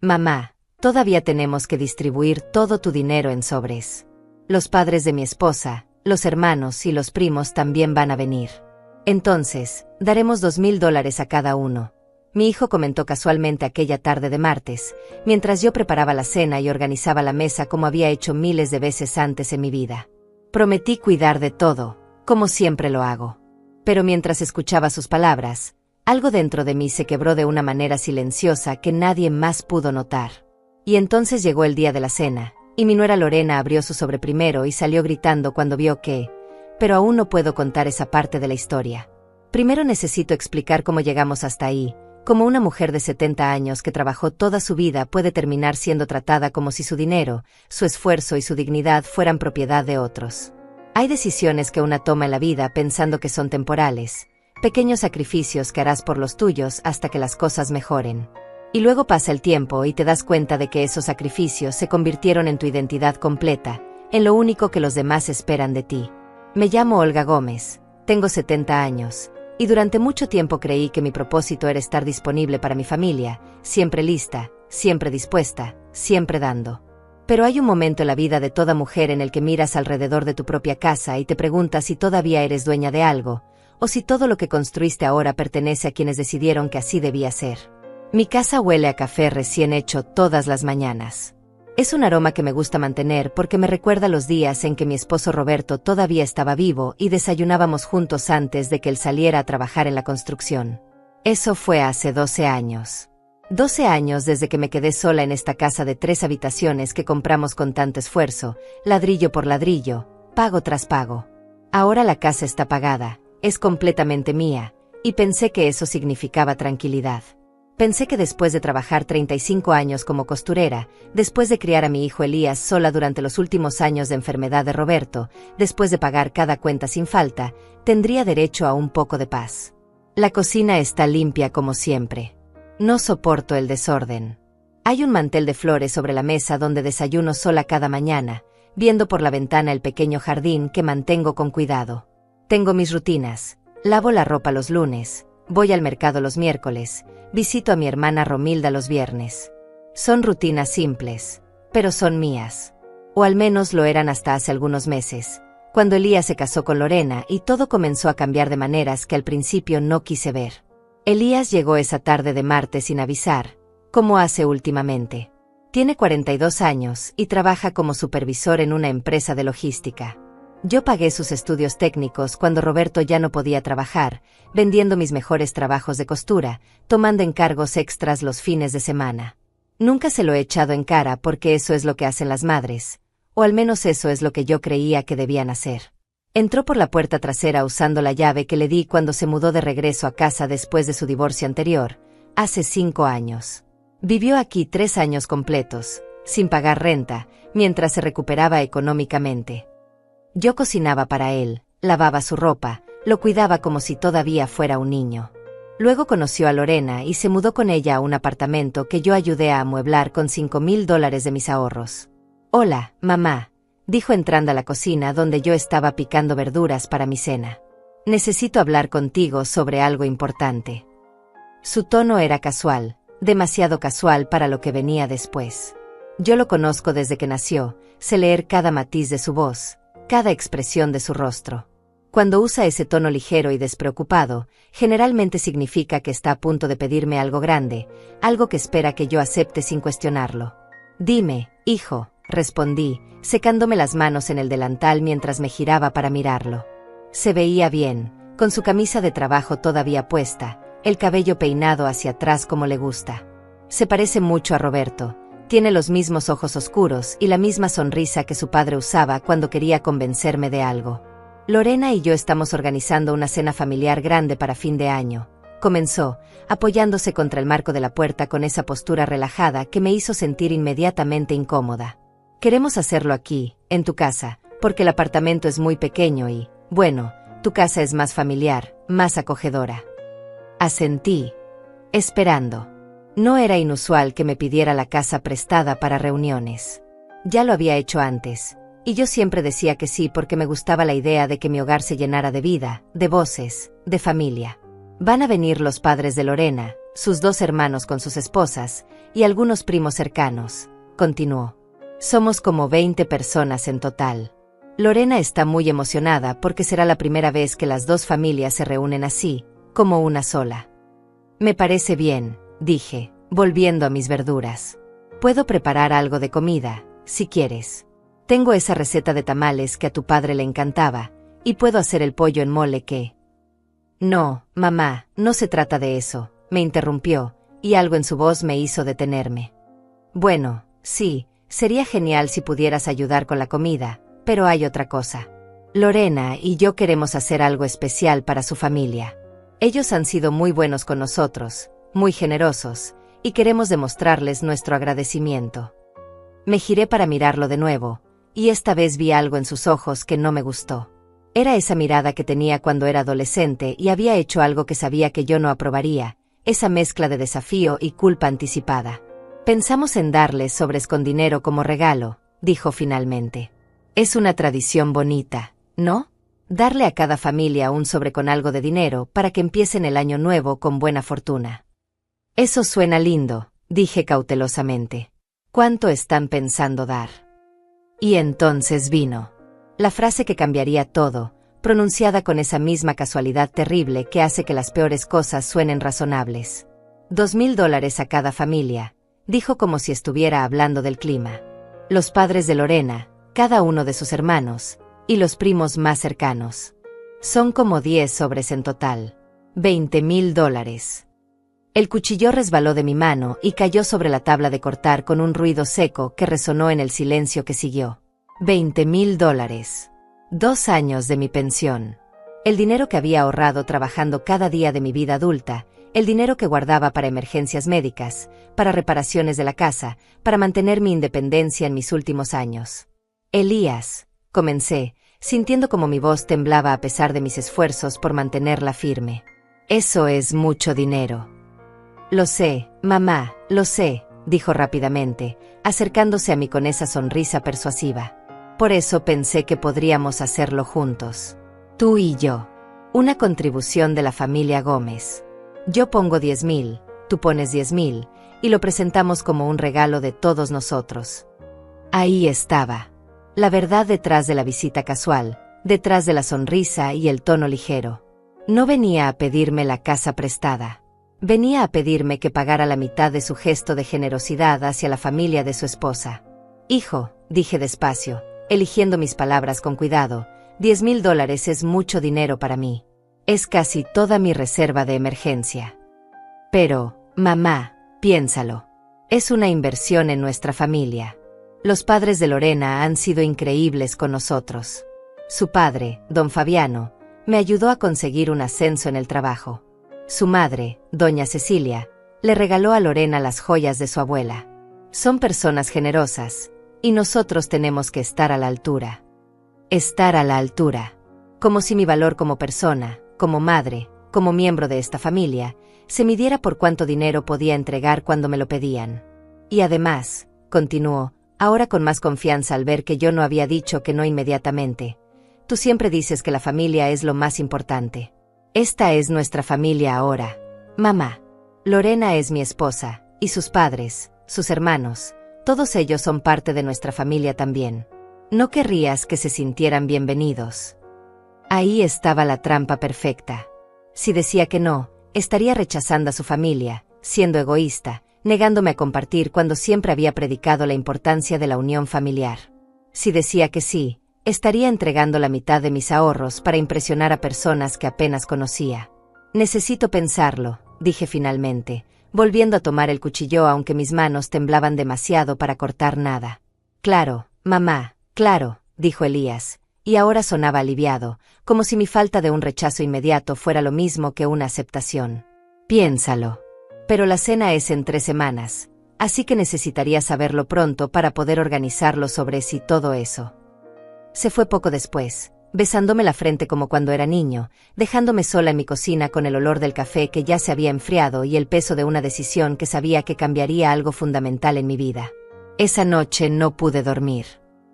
Mamá, todavía tenemos que distribuir todo tu dinero en sobres. Los padres de mi esposa, los hermanos y los primos también van a venir. Entonces, daremos $2,000 a cada uno. Mi hijo comentó casualmente aquella tarde de martes, mientras yo preparaba la cena y organizaba la mesa como había hecho miles de veces antes en mi vida. Prometí cuidar de todo, como siempre lo hago. Pero mientras escuchaba sus palabras, algo dentro de mí se quebró de una manera silenciosa que nadie más pudo notar. Y entonces llegó el día de la cena, y mi nuera Lorena abrió su sobre primero y salió gritando cuando vio que... Pero aún no puedo contar esa parte de la historia. Primero necesito explicar cómo llegamos hasta ahí, cómo una mujer de 70 años que trabajó toda su vida puede terminar siendo tratada como si su dinero, su esfuerzo y su dignidad fueran propiedad de otros. Hay decisiones que una toma en la vida pensando que son temporales, pequeños sacrificios que harás por los tuyos hasta que las cosas mejoren. Y luego pasa el tiempo y te das cuenta de que esos sacrificios se convirtieron en tu identidad completa, en lo único que los demás esperan de ti. Me llamo Olga Gómez, tengo 70 años, y durante mucho tiempo creí que mi propósito era estar disponible para mi familia, siempre lista, siempre dispuesta, siempre dando. Pero hay un momento en la vida de toda mujer en el que miras alrededor de tu propia casa y te preguntas si todavía eres dueña de algo, o si todo lo que construiste ahora pertenece a quienes decidieron que así debía ser. Mi casa huele a café recién hecho todas las mañanas. Es un aroma que me gusta mantener porque me recuerda los días en que mi esposo Roberto todavía estaba vivo y desayunábamos juntos antes de que él saliera a trabajar en la construcción. Eso fue hace 12 años. 12 años desde que me quedé sola en esta casa de 3 habitaciones que compramos con tanto esfuerzo, ladrillo por ladrillo, pago tras pago. Ahora la casa está pagada, es completamente mía, y pensé que eso significaba tranquilidad. Pensé que después de trabajar 35 años como costurera, después de criar a mi hijo Elías sola durante los últimos años de enfermedad de Roberto, después de pagar cada cuenta sin falta, tendría derecho a un poco de paz. La cocina está limpia como siempre. No soporto el desorden. Hay un mantel de flores sobre la mesa donde desayuno sola cada mañana, viendo por la ventana el pequeño jardín que mantengo con cuidado. Tengo mis rutinas. Lavo la ropa los lunes, voy al mercado los miércoles, visito a mi hermana Romilda los viernes. Son rutinas simples, pero son mías. O al menos lo eran hasta hace algunos meses, cuando Elías se casó con Lorena y todo comenzó a cambiar de maneras que al principio no quise ver. Elías llegó esa tarde de martes sin avisar, como hace últimamente. Tiene 42 años y trabaja como supervisor en una empresa de logística. Yo pagué sus estudios técnicos cuando Roberto ya no podía trabajar, vendiendo mis mejores trabajos de costura, tomando encargos extras los fines de semana. Nunca se lo he echado en cara porque eso es lo que hacen las madres, o al menos eso es lo que yo creía que debían hacer. Entró por la puerta trasera usando la llave que le di cuando se mudó de regreso a casa después de su divorcio anterior, hace 5 años. Vivió aquí 3 años completos, sin pagar renta, mientras se recuperaba económicamente. Yo cocinaba para él, lavaba su ropa, lo cuidaba como si todavía fuera un niño. Luego conoció a Lorena y se mudó con ella a un apartamento que yo ayudé a amueblar con $5,000 de mis ahorros. «Hola, mamá», dijo entrando a la cocina donde yo estaba picando verduras para mi cena. «Necesito hablar contigo sobre algo importante». Su tono era casual, demasiado casual para lo que venía después. Yo lo conozco desde que nació, sé leer cada matiz de su voz, cada expresión de su rostro. Cuando usa ese tono ligero y despreocupado, generalmente significa que está a punto de pedirme algo grande, algo que espera que yo acepte sin cuestionarlo. «Dime, hijo», respondí, secándome las manos en el delantal mientras me giraba para mirarlo. Se veía bien, con su camisa de trabajo todavía puesta, el cabello peinado hacia atrás como le gusta. Se parece mucho a Roberto. Tiene los mismos ojos oscuros y la misma sonrisa que su padre usaba cuando quería convencerme de algo. Lorena y yo estamos organizando una cena familiar grande para fin de año, comenzó, apoyándose contra el marco de la puerta con esa postura relajada que me hizo sentir inmediatamente incómoda. Queremos hacerlo aquí, en tu casa, porque el apartamento es muy pequeño y, bueno, tu casa es más familiar, más acogedora. Asentí, esperando. No era inusual que me pidiera la casa prestada para reuniones. Ya lo había hecho antes, y yo siempre decía que sí porque me gustaba la idea de que mi hogar se llenara de vida, de voces, de familia. Van a venir los padres de Lorena, sus 2 hermanos con sus esposas, y algunos primos cercanos, continuó. Somos como 20 personas en total. Lorena está muy emocionada porque será la primera vez que las 2 familias se reúnen así, como una sola. Me parece bien, dije, volviendo a mis verduras. Puedo preparar algo de comida, si quieres. Tengo esa receta de tamales que a tu padre le encantaba, y puedo hacer el pollo en mole que... No, mamá, no se trata de eso, me interrumpió, y algo en su voz me hizo detenerme. Bueno, sí, sería genial si pudieras ayudar con la comida, pero hay otra cosa. Lorena y yo queremos hacer algo especial para su familia. Ellos han sido muy buenos con nosotros, muy generosos, y queremos demostrarles nuestro agradecimiento. Me giré para mirarlo de nuevo, y esta vez vi algo en sus ojos que no me gustó. Era esa mirada que tenía cuando era adolescente y había hecho algo que sabía que yo no aprobaría, esa mezcla de desafío y culpa anticipada. Pensamos en darles sobres con dinero como regalo, dijo finalmente. Es una tradición bonita, ¿no? Darle a cada familia un sobre con algo de dinero para que empiecen el año nuevo con buena fortuna. Eso suena lindo, dije cautelosamente. ¿Cuánto están pensando dar? Y entonces vino la frase que cambiaría todo, pronunciada con esa misma casualidad terrible que hace que las peores cosas suenen razonables. $2,000 a cada familia, dijo como si estuviera hablando del clima. Los padres de Lorena, cada uno de sus hermanos, y los primos más cercanos. Son como 10 sobres en total. $20,000. El cuchillo resbaló de mi mano y cayó sobre la tabla de cortar con un ruido seco que resonó en el silencio que siguió. $20,000. 2 años de mi pensión. El dinero que había ahorrado trabajando cada día de mi vida adulta, el dinero que guardaba para emergencias médicas, para reparaciones de la casa, para mantener mi independencia en mis últimos años. Elías, comencé, sintiendo como mi voz temblaba a pesar de mis esfuerzos por mantenerla firme. Eso es mucho dinero. Lo sé, mamá, lo sé, dijo rápidamente, acercándose a mí con esa sonrisa persuasiva. Por eso pensé que podríamos hacerlo juntos. Tú y yo. Una contribución de la familia Gómez. Yo pongo 10,000, tú pones 10,000, y lo presentamos como un regalo de todos nosotros. Ahí estaba. La verdad detrás de la visita casual, detrás de la sonrisa y el tono ligero. No venía a pedirme la casa prestada. Venía a pedirme que pagara la mitad de su gesto de generosidad hacia la familia de su esposa. Hijo, dije despacio, eligiendo mis palabras con cuidado, $10,000 es mucho dinero para mí. Es casi toda mi reserva de emergencia. Pero, mamá, piénsalo. Es una inversión en nuestra familia. Los padres de Lorena han sido increíbles con nosotros. Su padre, don Fabiano, me ayudó a conseguir un ascenso en el trabajo. Su madre, doña Cecilia, le regaló a Lorena las joyas de su abuela. Son personas generosas, y nosotros tenemos que estar a la altura. Estar a la altura. Como si mi valor como persona, como madre, como miembro de esta familia, se midiera por cuánto dinero podía entregar cuando me lo pedían. Y además, continuó, ahora con más confianza al ver que yo no había dicho que no inmediatamente. Tú siempre dices que la familia es lo más importante. Esta es nuestra familia ahora. Mamá. Lorena es mi esposa, y sus padres, sus hermanos, todos ellos son parte de nuestra familia también. ¿No querrías que se sintieran bienvenidos? Ahí estaba la trampa perfecta. Si decía que no, estaría rechazando a su familia, siendo egoísta, negándome a compartir cuando siempre había predicado la importancia de la unión familiar. Si decía que sí, estaría entregando la mitad de mis ahorros para impresionar a personas que apenas conocía. Necesito pensarlo, dije finalmente, volviendo a tomar el cuchillo aunque mis manos temblaban demasiado para cortar nada. Claro, mamá, claro, dijo Elías, y ahora sonaba aliviado, como si mi falta de un rechazo inmediato fuera lo mismo que una aceptación. Piénsalo. Pero la cena es en 3 semanas, así que necesitaría saberlo pronto para poder organizarlo sobre sí todo eso. Se fue poco después, besándome la frente como cuando era niño, dejándome sola en mi cocina con el olor del café que ya se había enfriado y el peso de una decisión que sabía que cambiaría algo fundamental en mi vida. Esa noche no pude dormir.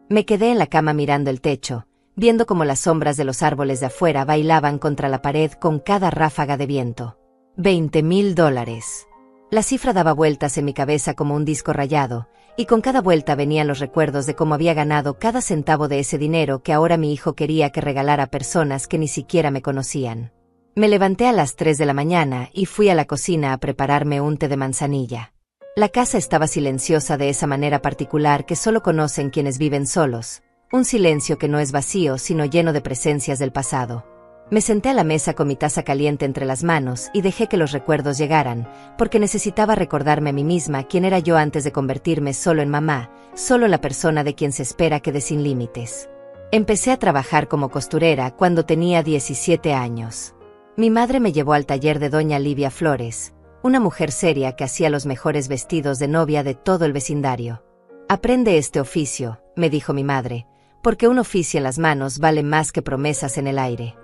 Me quedé en la cama mirando el techo, viendo cómo las sombras de los árboles de afuera bailaban contra la pared con cada ráfaga de viento. $20,000. La cifra daba vueltas en mi cabeza como un disco rayado, y con cada vuelta venían los recuerdos de cómo había ganado cada centavo de ese dinero que ahora mi hijo quería que regalara a personas que ni siquiera me conocían. Me levanté a las 3 de la mañana y fui a la cocina a prepararme un té de manzanilla. La casa estaba silenciosa de esa manera particular que solo conocen quienes viven solos, un silencio que no es vacío sino lleno de presencias del pasado. Me senté a la mesa con mi taza caliente entre las manos y dejé que los recuerdos llegaran, porque necesitaba recordarme a mí misma quién era yo antes de convertirme solo en mamá, solo la persona de quien se espera que dé sin límites. Empecé a trabajar como costurera cuando tenía 17 años. Mi madre me llevó al taller de doña Livia Flores, una mujer seria que hacía los mejores vestidos de novia de todo el vecindario. «Aprende este oficio», me dijo mi madre, «porque un oficio en las manos vale más que promesas en el aire».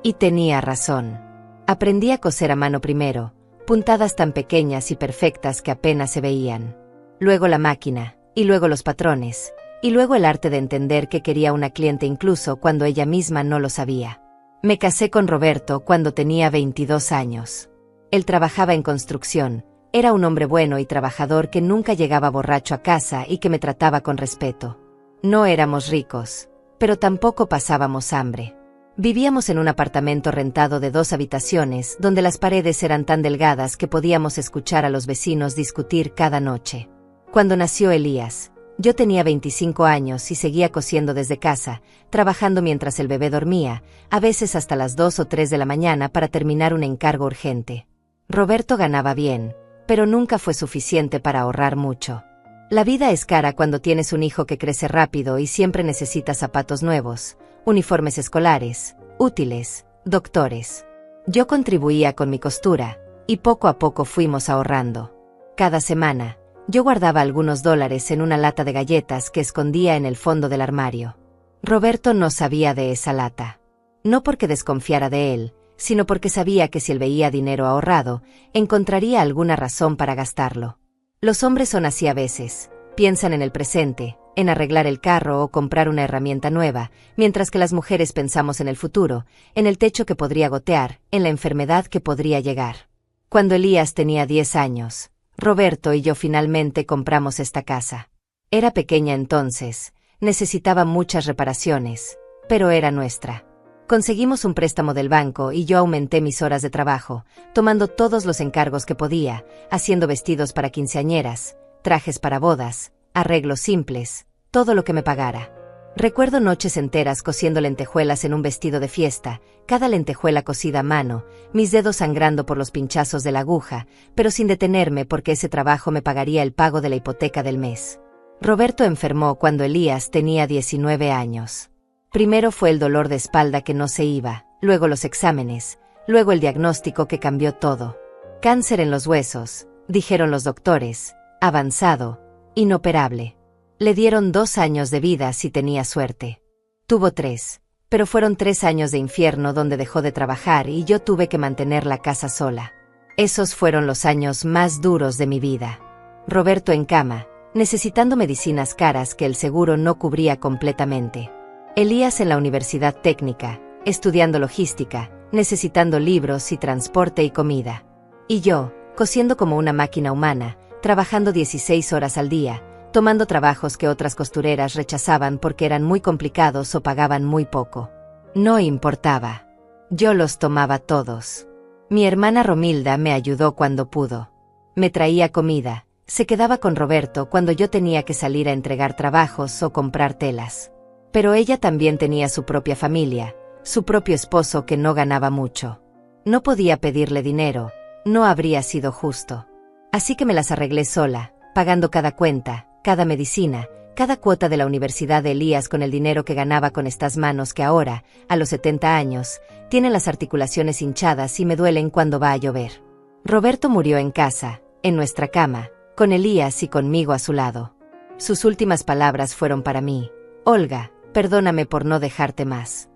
Y tenía razón. Aprendí a coser a mano primero, puntadas tan pequeñas y perfectas que apenas se veían. Luego la máquina, y luego los patrones, y luego el arte de entender qué quería una cliente incluso cuando ella misma no lo sabía. Me casé con Roberto cuando tenía 22 años. Él trabajaba en construcción, era un hombre bueno y trabajador que nunca llegaba borracho a casa y que me trataba con respeto. No éramos ricos, pero tampoco pasábamos hambre. Vivíamos en un apartamento rentado de 2 habitaciones donde las paredes eran tan delgadas que podíamos escuchar a los vecinos discutir cada noche. Cuando nació Elías, yo tenía 25 años y seguía cosiendo desde casa, trabajando mientras el bebé dormía, a veces hasta las 2 o 3 de la mañana para terminar un encargo urgente. Roberto ganaba bien, pero nunca fue suficiente para ahorrar mucho. La vida es cara cuando tienes un hijo que crece rápido y siempre necesita zapatos nuevos, uniformes escolares, útiles, doctores. Yo contribuía con mi costura, y poco a poco fuimos ahorrando. Cada semana, yo guardaba algunos dólares en una lata de galletas que escondía en el fondo del armario. Roberto no sabía de esa lata. No porque desconfiara de él, sino porque sabía que si él veía dinero ahorrado, encontraría alguna razón para gastarlo. Los hombres son así a veces, piensan en el presente, en arreglar el carro o comprar una herramienta nueva, mientras que las mujeres pensamos en el futuro, en el techo que podría gotear, en la enfermedad que podría llegar. Cuando Elías tenía 10 años, Roberto y yo finalmente compramos esta casa. Era pequeña entonces, necesitaba muchas reparaciones, pero era nuestra. Conseguimos un préstamo del banco y yo aumenté mis horas de trabajo, tomando todos los encargos que podía, haciendo vestidos para quinceañeras, trajes para bodas, arreglos simples, todo lo que me pagara. Recuerdo noches enteras cosiendo lentejuelas en un vestido de fiesta, cada lentejuela cosida a mano, mis dedos sangrando por los pinchazos de la aguja, pero sin detenerme porque ese trabajo me pagaría el pago de la hipoteca del mes. Roberto enfermó cuando Elías tenía 19 años. Primero fue el dolor de espalda que no se iba, luego los exámenes, luego el diagnóstico que cambió todo. Cáncer en los huesos, dijeron los doctores, avanzado, inoperable. Le dieron 2 años de vida si tenía suerte. Tuvo 3, pero fueron 3 años de infierno donde dejó de trabajar y yo tuve que mantener la casa sola. Esos fueron los años más duros de mi vida. Roberto en cama, necesitando medicinas caras que el seguro no cubría completamente. Elías en la universidad técnica, estudiando logística, necesitando libros y transporte y comida. Y yo, cosiendo como una máquina humana, trabajando 16 horas al día, tomando trabajos que otras costureras rechazaban porque eran muy complicados o pagaban muy poco. No importaba. Yo los tomaba todos. Mi hermana Romilda me ayudó cuando pudo. Me traía comida, se quedaba con Roberto cuando yo tenía que salir a entregar trabajos o comprar telas. Pero ella también tenía su propia familia, su propio esposo que no ganaba mucho. No podía pedirle dinero, no habría sido justo. Así que me las arreglé sola, pagando cada cuenta, cada medicina, cada cuota de la universidad de Elías con el dinero que ganaba con estas manos que ahora, a los 70 años, tienen las articulaciones hinchadas y me duelen cuando va a llover. Roberto murió en casa, en nuestra cama, con Elías y conmigo a su lado. Sus últimas palabras fueron para mí: Olga, perdóname por no dejarte más.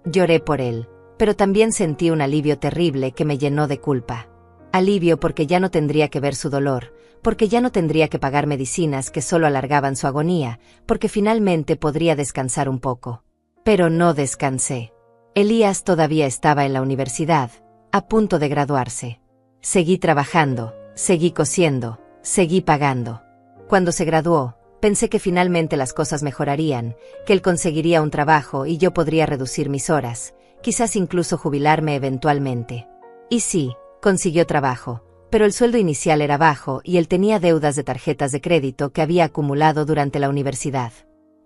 Lloré por él, pero también sentí un alivio terrible que me llenó de culpa. Alivio porque ya no tendría que ver su dolor, porque ya no tendría que pagar medicinas que solo alargaban su agonía, porque finalmente podría descansar un poco. Pero no descansé. Elías todavía estaba en la universidad, a punto de graduarse. Seguí trabajando, Seguí cosiendo, seguí pagando. Cuando se graduó, pensé que finalmente las cosas mejorarían, que él conseguiría un trabajo y yo podría reducir mis horas, quizás incluso jubilarme eventualmente. Y sí, consiguió trabajo, pero el sueldo inicial era bajo y él tenía deudas de tarjetas de crédito que había acumulado durante la universidad.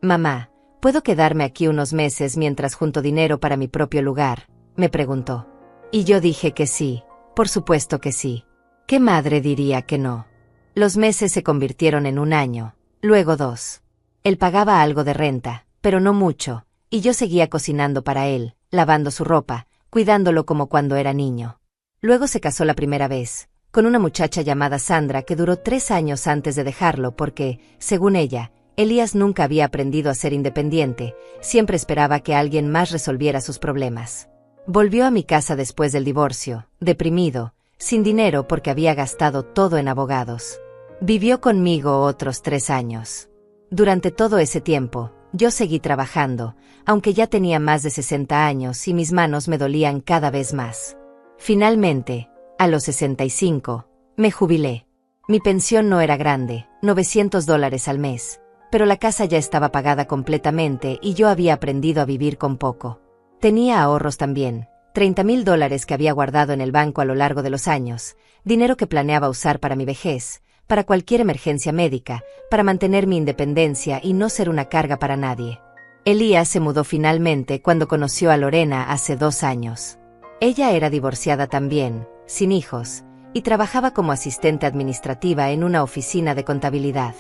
«Mamá, ¿puedo quedarme aquí unos meses mientras junto dinero para mi propio lugar?», me preguntó. Y yo dije que sí, por supuesto que sí. ¿Qué madre diría que no? Los meses se convirtieron en un año, luego 2. Él pagaba algo de renta, pero no mucho, y yo seguía cocinando para él, lavando su ropa, cuidándolo como cuando era niño. Luego se casó la primera vez, con una muchacha llamada Sandra que duró 3 años antes de dejarlo porque, según ella, Elías nunca había aprendido a ser independiente, siempre esperaba que alguien más resolviera sus problemas. Volvió a mi casa después del divorcio, deprimido, sin dinero porque había gastado todo en abogados. Vivió conmigo otros 3 años. Durante todo ese tiempo, yo seguí trabajando, aunque ya tenía más de 60 años y mis manos me dolían cada vez más. Finalmente, a los 65, me jubilé. Mi pensión no era grande, $900 al mes, pero la casa ya estaba pagada completamente y yo había aprendido a vivir con poco. Tenía ahorros también, $30,000 que había guardado en el banco a lo largo de los años, dinero que planeaba usar para mi vejez, para cualquier emergencia médica, para mantener mi independencia y no ser una carga para nadie. Elías se mudó finalmente cuando conoció a Lorena hace 2 años. Ella era divorciada también, sin hijos, y trabajaba como asistente administrativa en una oficina de contabilidad.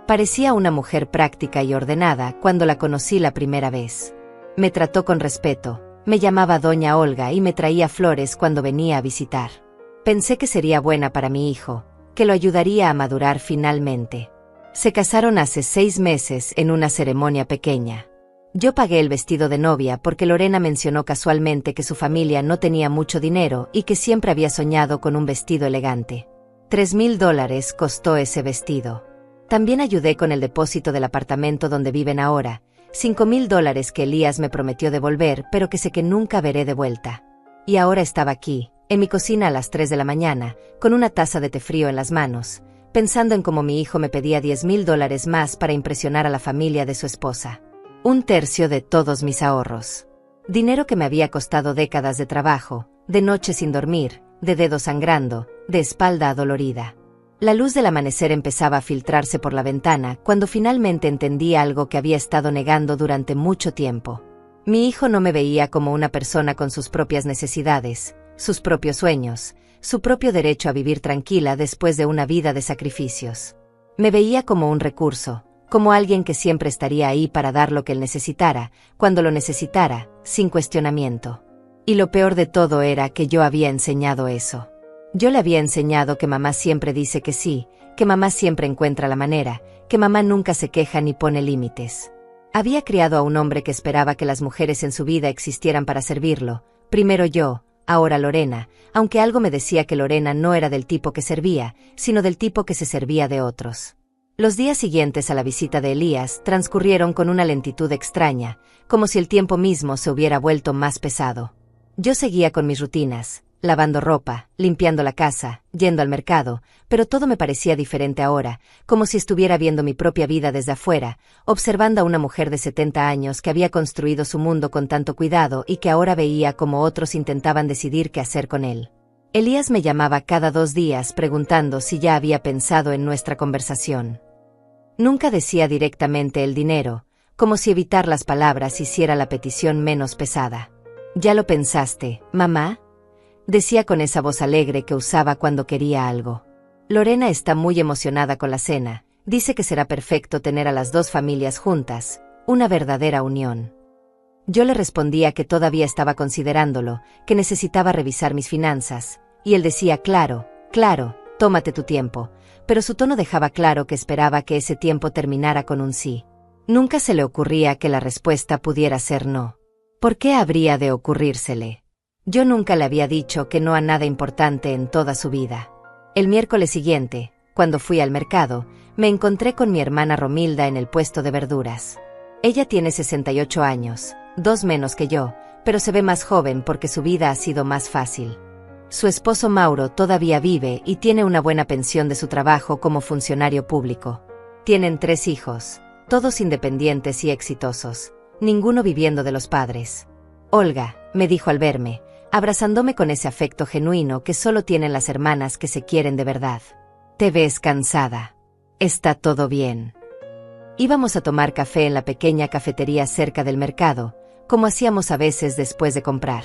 Parecía una mujer práctica y ordenada cuando la conocí la primera vez. Me trató con respeto, me llamaba Doña Olga y me traía flores cuando venía a visitar. Pensé que sería buena para mi hijo, que lo ayudaría a madurar finalmente. Se casaron hace 6 meses en una ceremonia pequeña. Yo pagué el vestido de novia porque Lorena mencionó casualmente que su familia no tenía mucho dinero y que siempre había soñado con un vestido elegante. $3,000 costó ese vestido. También ayudé con el depósito del apartamento donde viven ahora, $5,000 que Elías me prometió devolver pero que sé que nunca veré de vuelta. Y ahora estaba aquí, en mi cocina a las 3 de la mañana, con una taza de té frío en las manos, pensando en cómo mi hijo me pedía $10,000 más para impresionar a la familia de su esposa. 1/3 de todos mis ahorros. Dinero que me había costado décadas de trabajo, de noches sin dormir, de dedos sangrando, de espalda adolorida. La luz del amanecer empezaba a filtrarse por la ventana cuando finalmente entendí algo que había estado negando durante mucho tiempo. Mi hijo no me veía como una persona con sus propias necesidades, sus propios sueños, su propio derecho a vivir tranquila después de una vida de sacrificios. Me veía como un recurso, como alguien que siempre estaría ahí para dar lo que él necesitara, cuando lo necesitara, sin cuestionamiento. Y lo peor de todo era que yo había enseñado eso. Yo le había enseñado que mamá siempre dice que sí, que mamá siempre encuentra la manera, que mamá nunca se queja ni pone límites. Había criado a un hombre que esperaba que las mujeres en su vida existieran para servirlo, primero yo, ahora Lorena, aunque algo me decía que Lorena no era del tipo que servía, sino del tipo que se servía de otros. Los días siguientes a la visita de Elías transcurrieron con una lentitud extraña, como si el tiempo mismo se hubiera vuelto más pesado. Yo seguía con mis rutinas, lavando ropa, limpiando la casa, yendo al mercado, pero todo me parecía diferente ahora, como si estuviera viendo mi propia vida desde afuera, observando a una mujer de 70 años que había construido su mundo con tanto cuidado y que ahora veía como otros intentaban decidir qué hacer con él. Elías me llamaba cada 2 días preguntando si ya había pensado en nuestra conversación. Nunca decía directamente el dinero, como si evitar las palabras hiciera la petición menos pesada. ¿Ya lo pensaste, mamá?, decía con esa voz alegre que usaba cuando quería algo. Lorena está muy emocionada con la cena, dice que será perfecto tener a las 2 familias juntas, una verdadera unión. Yo le respondía que todavía estaba considerándolo, que necesitaba revisar mis finanzas, y él decía claro, tómate tu tiempo, pero su tono dejaba claro que esperaba que ese tiempo terminara con un sí. Nunca se le ocurría que la respuesta pudiera ser no. ¿Por qué habría de ocurrírsele? Yo nunca le había dicho que no a nada importante en toda su vida. El miércoles siguiente, cuando fui al mercado, me encontré con mi hermana Romilda en el puesto de verduras. Ella tiene 68 años, 2 menos que yo, pero se ve más joven porque su vida ha sido más fácil. Su esposo Mauro todavía vive y tiene una buena pensión de su trabajo como funcionario público. Tienen 3 hijos, todos independientes y exitosos, ninguno viviendo de los padres. Olga, me dijo al verme, abrazándome con ese afecto genuino que solo tienen las hermanas que se quieren de verdad. Te ves cansada. ¿Está todo bien? Íbamos a tomar café en la pequeña cafetería cerca del mercado, como hacíamos a veces después de comprar.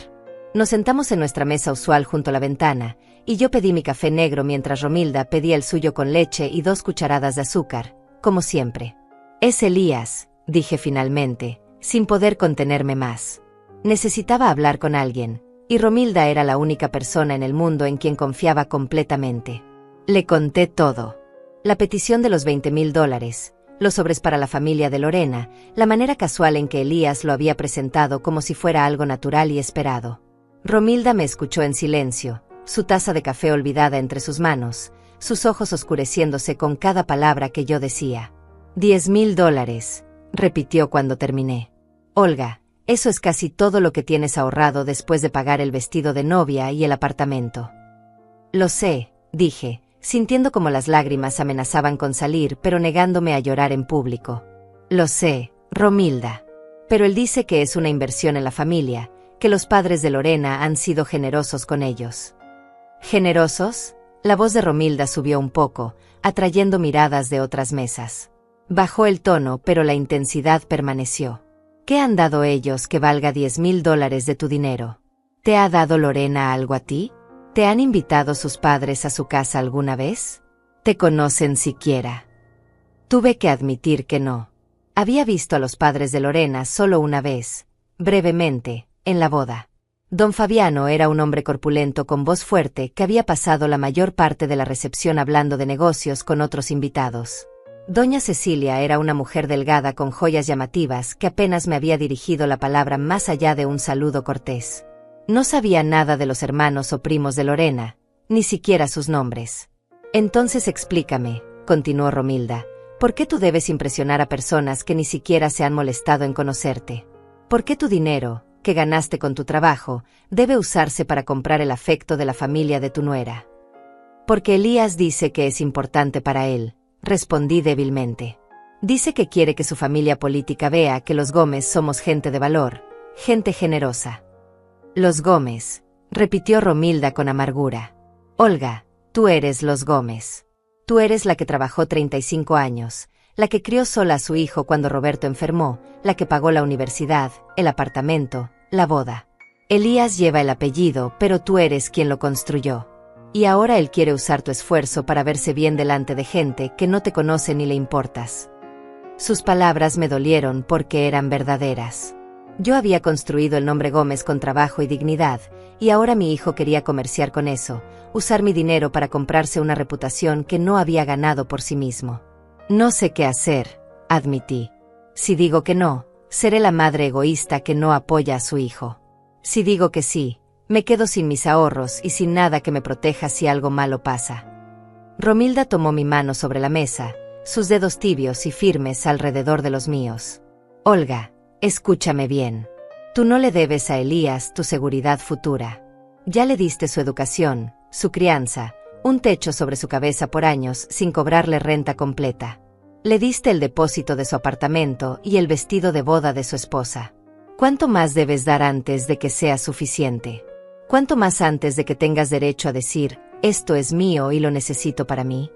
Nos sentamos en nuestra mesa usual junto a la ventana, y yo pedí mi café negro mientras Romilda pedía el suyo con leche y 2 cucharadas de azúcar, como siempre. Es Elías, dije finalmente, sin poder contenerme más. Necesitaba hablar con alguien, y Romilda era la única persona en el mundo en quien confiaba completamente. Le conté todo. La petición de los $20,000, los sobres para la familia de Lorena, la manera casual en que Elías lo había presentado como si fuera algo natural y esperado. Romilda me escuchó en silencio, su taza de café olvidada entre sus manos, sus ojos oscureciéndose con cada palabra que yo decía. $10,000, repitió cuando terminé. Olga, eso es casi todo lo que tienes ahorrado después de pagar el vestido de novia y el apartamento. Lo sé, dije, sintiendo como las lágrimas amenazaban con salir pero negándome a llorar en público. Lo sé, Romilda. Pero él dice que es una inversión en la familia, que los padres de Lorena han sido generosos con ellos. ¿Generosos? La voz de Romilda subió un poco, atrayendo miradas de otras mesas. Bajó el tono, pero la intensidad permaneció. ¿Qué han dado ellos que valga $10,000 de tu dinero? ¿Te ha dado Lorena algo a ti? ¿Te han invitado sus padres a su casa alguna vez? ¿Te conocen siquiera? Tuve que admitir que no. Había visto a los padres de Lorena solo una vez, brevemente, en la boda. Don Fabiano era un hombre corpulento con voz fuerte que había pasado la mayor parte de la recepción hablando de negocios con otros invitados. Doña Cecilia era una mujer delgada con joyas llamativas que apenas me había dirigido la palabra más allá de un saludo cortés. No sabía nada de los hermanos o primos de Lorena, ni siquiera sus nombres. Entonces explícame, continuó Romilda, ¿por qué tú debes impresionar a personas que ni siquiera se han molestado en conocerte? ¿Por qué tu dinero, que ganaste con tu trabajo, debe usarse para comprar el afecto de la familia de tu nuera? Porque Elías dice que es importante para él, respondí débilmente. Dice que quiere que su familia política vea que los Gómez somos gente de valor, gente generosa. Los Gómez, repitió Romilda con amargura. Olga, tú eres los Gómez. Tú eres la que trabajó 35 años, la que crió sola a su hijo cuando Roberto enfermó, la que pagó la universidad, el apartamento, la boda. Elías lleva el apellido, pero tú eres quien lo construyó. Y ahora él quiere usar tu esfuerzo para verse bien delante de gente que no te conoce ni le importas. Sus palabras me dolieron porque eran verdaderas. Yo había construido el nombre Gómez con trabajo y dignidad, y ahora mi hijo quería comerciar con eso, usar mi dinero para comprarse una reputación que no había ganado por sí mismo. No sé qué hacer, admití. Si digo que no, seré la madre egoísta que no apoya a su hijo. Si digo que sí, me quedo sin mis ahorros y sin nada que me proteja si algo malo pasa. Romilda tomó mi mano sobre la mesa, sus dedos tibios y firmes alrededor de los míos. Olga, escúchame bien. Tú no le debes a Elías tu seguridad futura. Ya le diste su educación, su crianza, un techo sobre su cabeza por años sin cobrarle renta completa. Le diste el depósito de su apartamento y el vestido de boda de su esposa. ¿Cuánto más debes dar antes de que sea suficiente? ¿Cuánto más antes de que tengas derecho a decir, esto es mío y lo necesito para mí?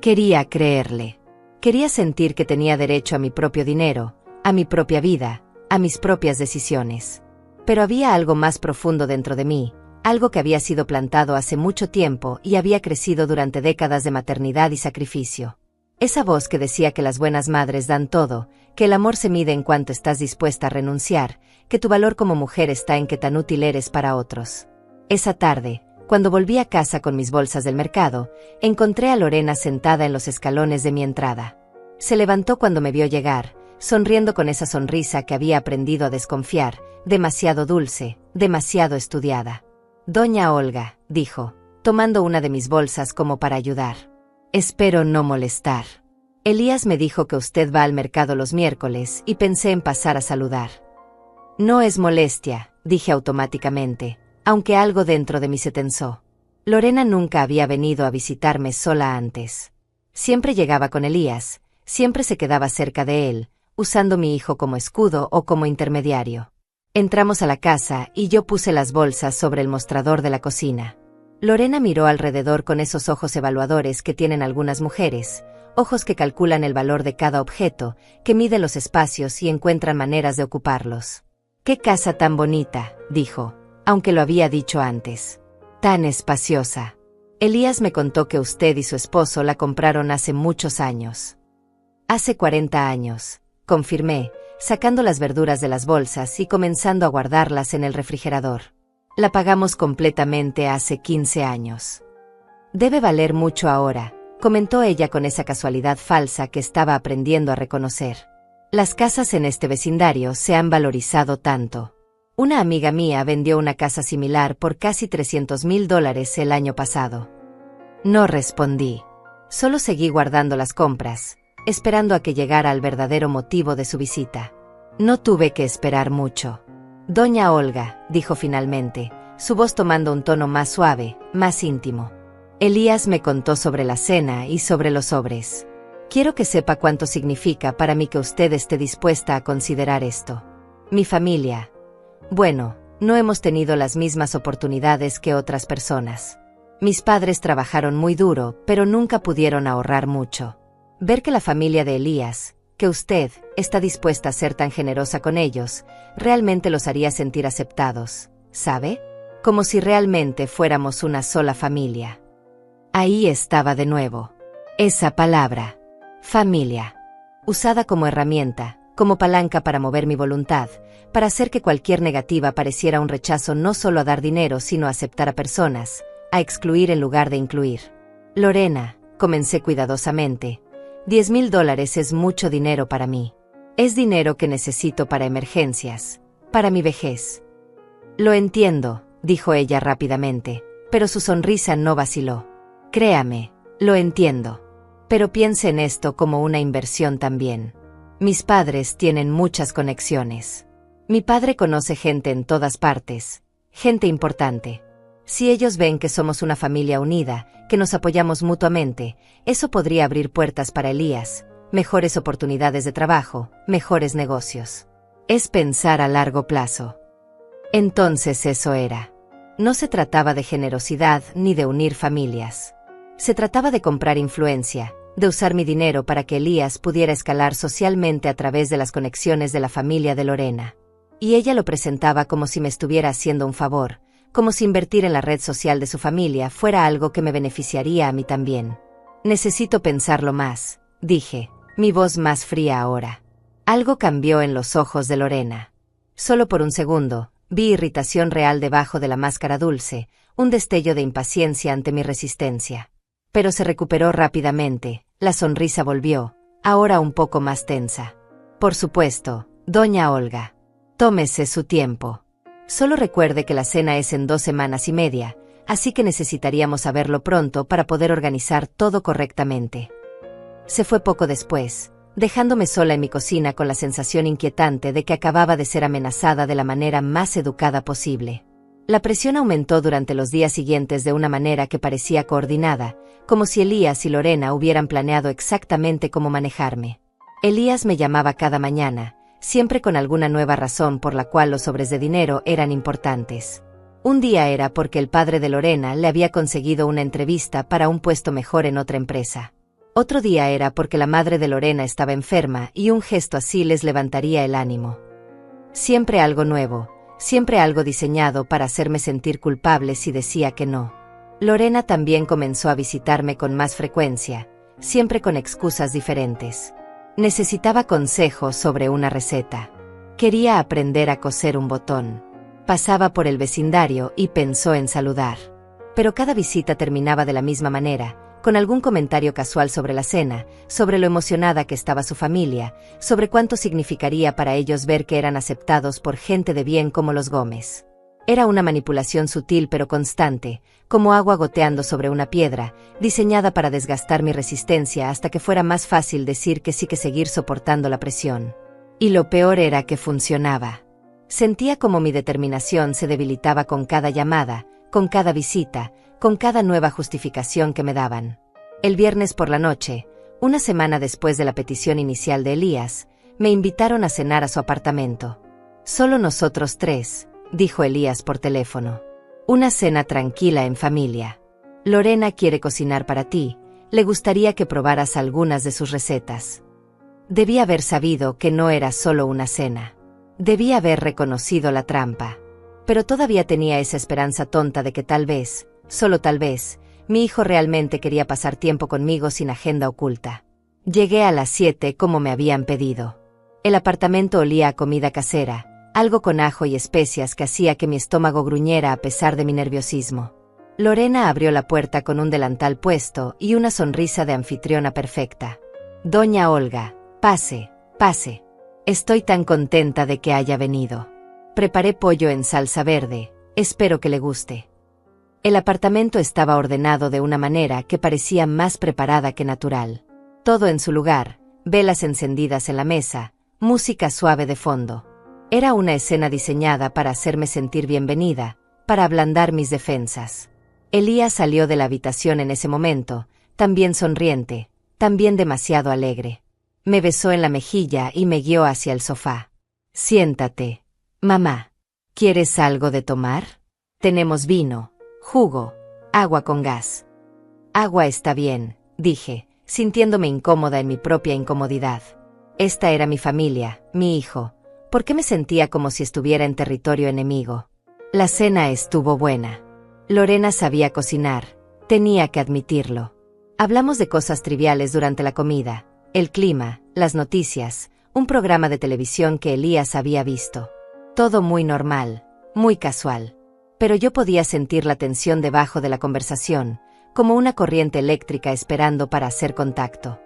Quería creerle. Quería sentir que tenía derecho a mi propio dinero, a mi propia vida, a mis propias decisiones. Pero había algo más profundo dentro de mí, algo que había sido plantado hace mucho tiempo y había crecido durante décadas de maternidad y sacrificio. Esa voz que decía que las buenas madres dan todo, que el amor se mide en cuanto estás dispuesta a renunciar, que tu valor como mujer está en qué tan útil eres para otros. Esa tarde, cuando volví a casa con mis bolsas del mercado, encontré a Lorena sentada en los escalones de mi entrada. Se levantó cuando me vio llegar, sonriendo con esa sonrisa que había aprendido a desconfiar, demasiado dulce, demasiado estudiada. Doña Olga, dijo, tomando una de mis bolsas como para ayudar. Espero no molestar. Elías me dijo que usted va al mercado los miércoles y pensé en pasar a saludar. No es molestia, dije automáticamente, aunque algo dentro de mí se tensó. Lorena nunca había venido a visitarme sola antes. Siempre llegaba con Elías, siempre se quedaba cerca de él, usando mi hijo como escudo o como intermediario. Entramos a la casa y yo puse las bolsas sobre el mostrador de la cocina. Lorena miró alrededor con esos ojos evaluadores que tienen algunas mujeres, ojos que calculan el valor de cada objeto, que miden los espacios y encuentran maneras de ocuparlos. «¡Qué casa tan bonita!», dijo, aunque lo había dicho antes. «Tan espaciosa. Elías me contó que usted y su esposo la compraron hace muchos años». «Hace 40 años», confirmé, sacando las verduras de las bolsas y comenzando a guardarlas en el refrigerador. «La pagamos completamente hace 15 años». «Debe valer mucho ahora», comentó ella con esa casualidad falsa que estaba aprendiendo a reconocer. «Las casas en este vecindario se han valorizado tanto. Una amiga mía vendió una casa similar por casi $300,000 el año pasado». No respondí. Solo seguí guardando las compras, esperando a que llegara el verdadero motivo de su visita. No tuve que esperar mucho. «Doña Olga», dijo finalmente, su voz tomando un tono más suave, más íntimo. «Elías me contó sobre la cena y sobre los sobres. Quiero que sepa cuánto significa para mí que usted esté dispuesta a considerar esto. Mi familia. Bueno, no hemos tenido las mismas oportunidades que otras personas. Mis padres trabajaron muy duro, pero nunca pudieron ahorrar mucho. Ver que la familia de Elías, que usted, está dispuesta a ser tan generosa con ellos, realmente los haría sentir aceptados, ¿sabe? Como si realmente fuéramos una sola familia». Ahí estaba de nuevo. Esa palabra. Familia. Usada como herramienta, como palanca para mover mi voluntad, para hacer que cualquier negativa pareciera un rechazo no solo a dar dinero sino a aceptar a personas, a excluir en lugar de incluir. «Lorena», comencé cuidadosamente, $10,000 es mucho dinero para mí. Es dinero que necesito para emergencias, para mi vejez». «Lo entiendo», dijo ella rápidamente, pero su sonrisa no vaciló. «Créame, lo entiendo. Pero piense en esto como una inversión también. Mis padres tienen muchas conexiones. Mi padre conoce gente en todas partes, gente importante. Si ellos ven que somos una familia unida, que nos apoyamos mutuamente, eso podría abrir puertas para Elías, mejores oportunidades de trabajo, mejores negocios. Es pensar a largo plazo». Entonces eso era. No se trataba de generosidad ni de unir familias. Se trataba de comprar influencia, de usar mi dinero para que Elías pudiera escalar socialmente a través de las conexiones de la familia de Lorena. Y ella lo presentaba como si me estuviera haciendo un favor, como si invertir en la red social de su familia fuera algo que me beneficiaría a mí también. «Necesito pensarlo más», dije, mi voz más fría ahora. Algo cambió en los ojos de Lorena. Solo por un segundo, vi irritación real debajo de la máscara dulce, un destello de impaciencia ante mi resistencia. Pero se recuperó rápidamente, la sonrisa volvió, ahora un poco más tensa. «Por supuesto, doña Olga. Tómese su tiempo. Solo recuerde que la cena es en 2 semanas y media, así que necesitaríamos saberlo pronto para poder organizar todo correctamente». Se fue poco después, dejándome sola en mi cocina con la sensación inquietante de que acababa de ser amenazada de la manera más educada posible. La presión aumentó durante los días siguientes de una manera que parecía coordinada, como si Elías y Lorena hubieran planeado exactamente cómo manejarme. Elías me llamaba cada mañana, siempre con alguna nueva razón por la cual los sobres de dinero eran importantes. Un día era porque el padre de Lorena le había conseguido una entrevista para un puesto mejor en otra empresa. Otro día era porque la madre de Lorena estaba enferma y un gesto así les levantaría el ánimo. Siempre algo nuevo, siempre algo diseñado para hacerme sentir culpable si decía que no. Lorena también comenzó a visitarme con más frecuencia, siempre con excusas diferentes. Necesitaba consejos sobre una receta. Quería aprender a coser un botón. Pasaba por el vecindario y pensó en saludar. Pero cada visita terminaba de la misma manera, con algún comentario casual sobre la cena, sobre lo emocionada que estaba su familia, sobre cuánto significaría para ellos ver que eran aceptados por gente de bien como los Gómez. Era una manipulación sutil pero constante, como agua goteando sobre una piedra, diseñada para desgastar mi resistencia hasta que fuera más fácil decir que sí que seguir soportando la presión. Y lo peor era que funcionaba. Sentía como mi determinación se debilitaba con cada llamada, con cada visita, con cada nueva justificación que me daban. El viernes por la noche, una semana después de la petición inicial de Elías, me invitaron a cenar a su apartamento. Solo nosotros tres, dijo Elías por teléfono. Una cena tranquila en familia. Lorena quiere cocinar para ti, le gustaría que probaras algunas de sus recetas. Debí haber sabido que no era solo una cena. Debí haber reconocido la trampa. Pero todavía tenía esa esperanza tonta de que tal vez, solo tal vez, mi hijo realmente quería pasar tiempo conmigo sin agenda oculta. Llegué a las 7 como me habían pedido. El apartamento olía a comida casera, algo con ajo y especias que hacía que mi estómago gruñera a pesar de mi nerviosismo. Lorena abrió la puerta con un delantal puesto y una sonrisa de anfitriona perfecta. Doña Olga, pase, pase. Estoy tan contenta de que haya venido. Preparé pollo en salsa verde, espero que le guste. El apartamento estaba ordenado de una manera que parecía más preparada que natural. Todo en su lugar, velas encendidas en la mesa, música suave de fondo. Era una escena diseñada para hacerme sentir bienvenida, para ablandar mis defensas. Elías salió de la habitación en ese momento, también sonriente, también demasiado alegre. Me besó en la mejilla y me guió hacia el sofá. Siéntate. Mamá, ¿quieres algo de tomar? Tenemos vino, jugo, agua con gas. Agua está bien, dije, sintiéndome incómoda en mi propia incomodidad. Esta era mi familia, mi hijo. ¿Por qué me sentía como si estuviera en territorio enemigo? La cena estuvo buena. Lorena sabía cocinar, tenía que admitirlo. Hablamos de cosas triviales durante la comida, el clima, las noticias, un programa de televisión que Elías había visto. Todo muy normal, muy casual. Pero yo podía sentir la tensión debajo de la conversación, como una corriente eléctrica esperando para hacer contacto.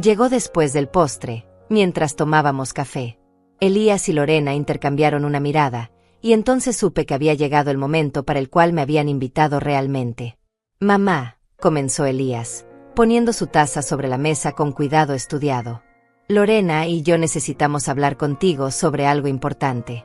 Llegó después del postre, mientras tomábamos café. Elías y Lorena intercambiaron una mirada, y entonces supe que había llegado el momento para el cual me habían invitado realmente. Mamá, comenzó Elías, poniendo su taza sobre la mesa con cuidado estudiado. Lorena y yo necesitamos hablar contigo sobre algo importante.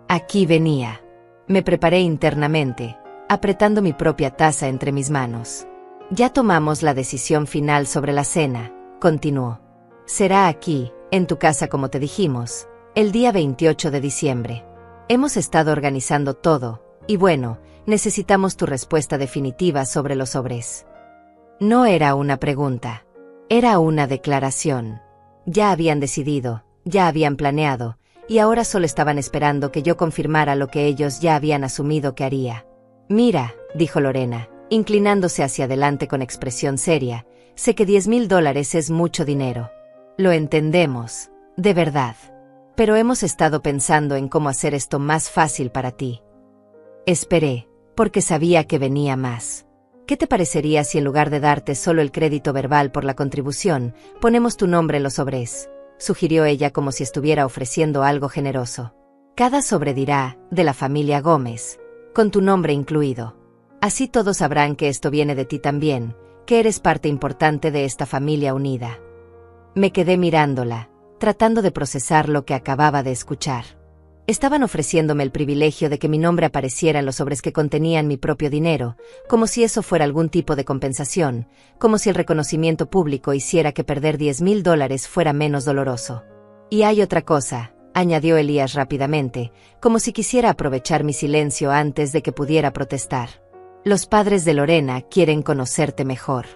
Aquí venía. Me preparé internamente, apretando mi propia taza entre mis manos. Ya tomamos la decisión final sobre la cena, continuó. Será aquí, en tu casa como te dijimos, el día 28 de diciembre. Hemos estado organizando todo, y bueno, necesitamos tu respuesta definitiva sobre los sobres. No era una pregunta, era una declaración. Ya habían decidido, ya habían planeado, y ahora solo estaban esperando que yo confirmara lo que ellos ya habían asumido que haría. Mira, dijo Lorena, inclinándose hacia adelante con expresión seria, sé que $10,000 es mucho dinero. Lo entendemos, de verdad. Pero hemos estado pensando en cómo hacer esto más fácil para ti. Esperé, porque sabía que venía más. ¿Qué te parecería si en lugar de darte solo el crédito verbal por la contribución, ponemos tu nombre en los sobres? Sugirió ella como si estuviera ofreciendo algo generoso. Cada sobre dirá, de la familia Gómez, con tu nombre incluido. Así todos sabrán que esto viene de ti también, que eres parte importante de esta familia unida. Me quedé mirándola, tratando de procesar lo que acababa de escuchar. Estaban ofreciéndome el privilegio de que mi nombre apareciera en los sobres que contenían mi propio dinero, como si eso fuera algún tipo de compensación, como si el reconocimiento público hiciera que perder $10,000 fuera menos doloroso. Y hay otra cosa, añadió Elías rápidamente, como si quisiera aprovechar mi silencio antes de que pudiera protestar. Los padres de Lorena quieren conocerte mejor.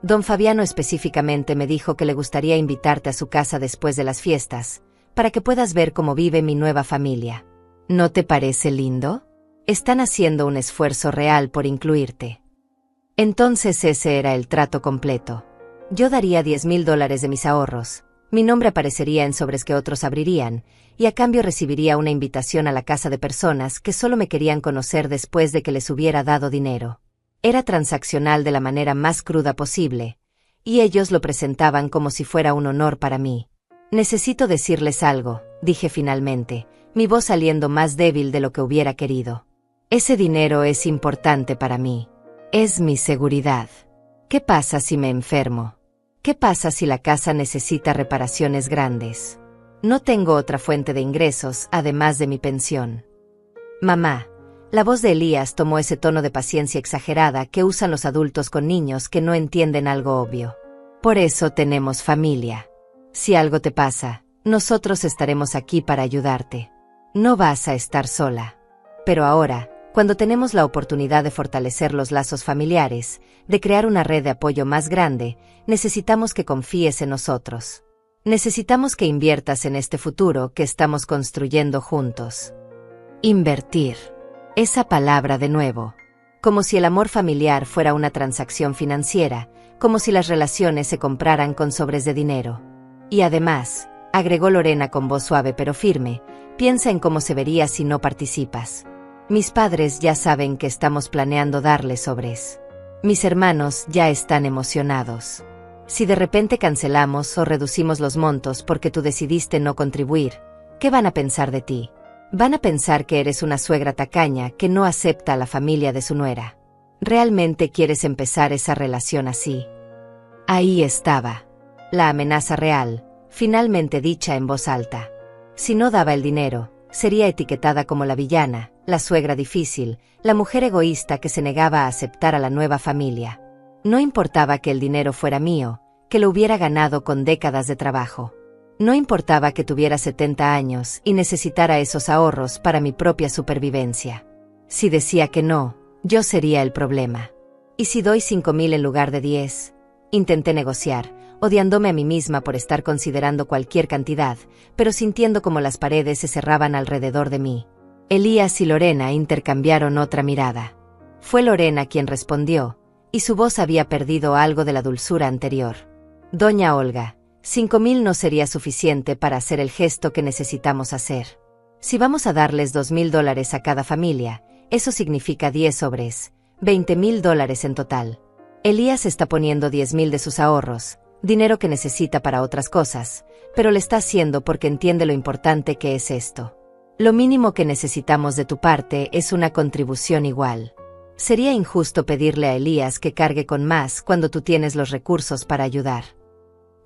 Don Fabiano específicamente me dijo que le gustaría invitarte a su casa después de las fiestas, para que puedas ver cómo vive mi nueva familia. ¿No te parece lindo? Están haciendo un esfuerzo real por incluirte. Entonces ese era el trato completo. Yo daría $10,000 de mis ahorros, mi nombre aparecería en sobres que otros abrirían, y a cambio recibiría una invitación a la casa de personas que solo me querían conocer después de que les hubiera dado dinero. Era transaccional de la manera más cruda posible, y ellos lo presentaban como si fuera un honor para mí. Necesito decirles algo, dije finalmente, mi voz saliendo más débil de lo que hubiera querido. Ese dinero es importante para mí. Es mi seguridad. ¿Qué pasa si me enfermo? ¿Qué pasa si la casa necesita reparaciones grandes? No tengo otra fuente de ingresos, además de mi pensión. Mamá. La voz de Elías tomó ese tono de paciencia exagerada que usan los adultos con niños que no entienden algo obvio. Por eso tenemos familia. Si algo te pasa, nosotros estaremos aquí para ayudarte. No vas a estar sola. Pero ahora, cuando tenemos la oportunidad de fortalecer los lazos familiares, de crear una red de apoyo más grande, necesitamos que confíes en nosotros. Necesitamos que inviertas en este futuro que estamos construyendo juntos. Invertir. Esa palabra de nuevo. Como si el amor familiar fuera una transacción financiera, como si las relaciones se compraran con sobres de dinero. Y además, agregó Lorena con voz suave pero firme, piensa en cómo se vería si no participas. Mis padres ya saben que estamos planeando darles sobres. Mis hermanos ya están emocionados. Si de repente cancelamos o reducimos los montos porque tú decidiste no contribuir, ¿qué van a pensar de ti? Van a pensar que eres una suegra tacaña que no acepta a la familia de su nuera. ¿Realmente quieres empezar esa relación así? Ahí estaba. La amenaza real, finalmente dicha en voz alta. Si no daba el dinero, sería etiquetada como la villana, la suegra difícil, la mujer egoísta que se negaba a aceptar a la nueva familia. No importaba que el dinero fuera mío, que lo hubiera ganado con décadas de trabajo. No importaba que tuviera 70 años y necesitara esos ahorros para mi propia supervivencia. Si decía que no, yo sería el problema. ¿Y si doy 5,000 en lugar de 10? Intenté negociar, odiándome a mí misma por estar considerando cualquier cantidad, pero sintiendo como las paredes se cerraban alrededor de mí. Elías y Lorena intercambiaron otra mirada. Fue Lorena quien respondió, y su voz había perdido algo de la dulzura anterior. Doña Olga, 5,000 no sería suficiente para hacer el gesto que necesitamos hacer. Si vamos a darles $2,000 a cada familia, eso significa 10 sobres, $20,000 en total. Elías está poniendo 10,000 de sus ahorros, dinero que necesita para otras cosas, pero lo está haciendo porque entiende lo importante que es esto. Lo mínimo que necesitamos de tu parte es una contribución igual. Sería injusto pedirle a Elías que cargue con más cuando tú tienes los recursos para ayudar.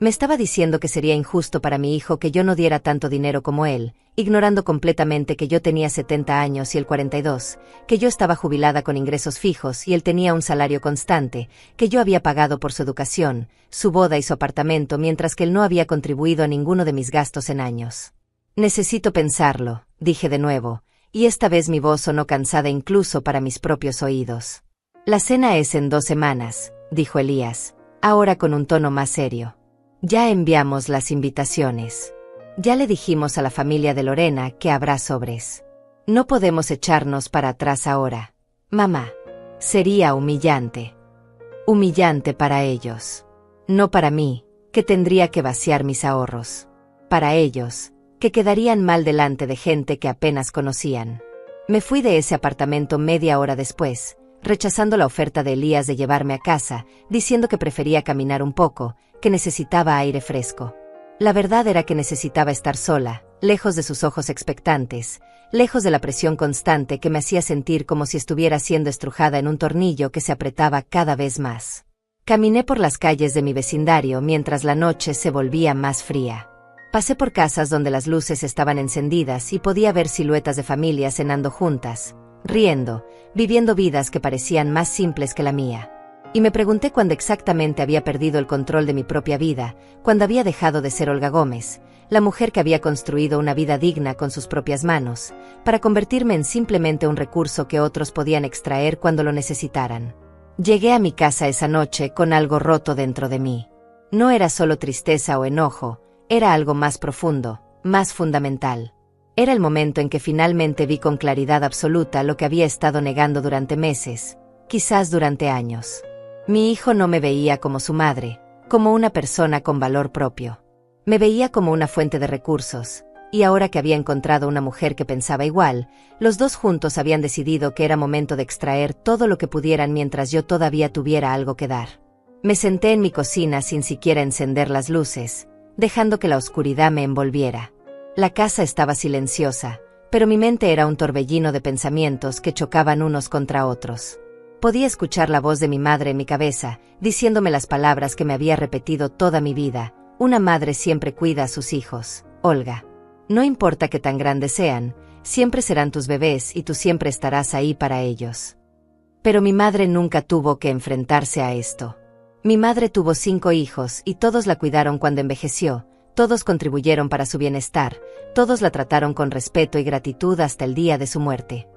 Me estaba diciendo que sería injusto para mi hijo que yo no diera tanto dinero como él, ignorando completamente que yo tenía 70 años y él 42, que yo estaba jubilada con ingresos fijos y él tenía un salario constante, que yo había pagado por su educación, su boda y su apartamento mientras que él no había contribuido a ninguno de mis gastos en años. Necesito pensarlo, dije de nuevo, y esta vez mi voz sonó cansada incluso para mis propios oídos. La cena es en 2 semanas, dijo Elías, ahora con un tono más serio. Ya enviamos las invitaciones. Ya le dijimos a la familia de Lorena que habrá sobres. No podemos echarnos para atrás ahora. Mamá. Sería humillante. Humillante para ellos. No para mí, que tendría que vaciar mis ahorros. Para ellos, que quedarían mal delante de gente que apenas conocían. Me fui de ese apartamento media hora después, rechazando la oferta de Elías de llevarme a casa, diciendo que prefería caminar un poco, que necesitaba aire fresco. La verdad era que necesitaba estar sola, lejos de sus ojos expectantes, lejos de la presión constante que me hacía sentir como si estuviera siendo estrujada en un tornillo que se apretaba cada vez más. Caminé por las calles de mi vecindario mientras la noche se volvía más fría. Pasé por casas donde las luces estaban encendidas y podía ver siluetas de familias cenando juntas, riendo, viviendo vidas que parecían más simples que la mía. Y me pregunté cuándo exactamente había perdido el control de mi propia vida, cuándo había dejado de ser Olga Gómez, la mujer que había construido una vida digna con sus propias manos, para convertirme en simplemente un recurso que otros podían extraer cuando lo necesitaran. Llegué a mi casa esa noche con algo roto dentro de mí. No era solo tristeza o enojo, era algo más profundo, más fundamental. Era el momento en que finalmente vi con claridad absoluta lo que había estado negando durante meses, quizás durante años. Mi hijo no me veía como su madre, como una persona con valor propio. Me veía como una fuente de recursos, y ahora que había encontrado una mujer que pensaba igual, los dos juntos habían decidido que era momento de extraer todo lo que pudieran mientras yo todavía tuviera algo que dar. Me senté en mi cocina sin siquiera encender las luces, dejando que la oscuridad me envolviera. La casa estaba silenciosa, pero mi mente era un torbellino de pensamientos que chocaban unos contra otros. Podía escuchar la voz de mi madre en mi cabeza, diciéndome las palabras que me había repetido toda mi vida: una madre siempre cuida a sus hijos, Olga. No importa que tan grandes sean, siempre serán tus bebés y tú siempre estarás ahí para ellos. Pero mi madre nunca tuvo que enfrentarse a esto. Mi madre tuvo 5 hijos y todos la cuidaron cuando envejeció, todos contribuyeron para su bienestar, todos la trataron con respeto y gratitud hasta el día de su muerte.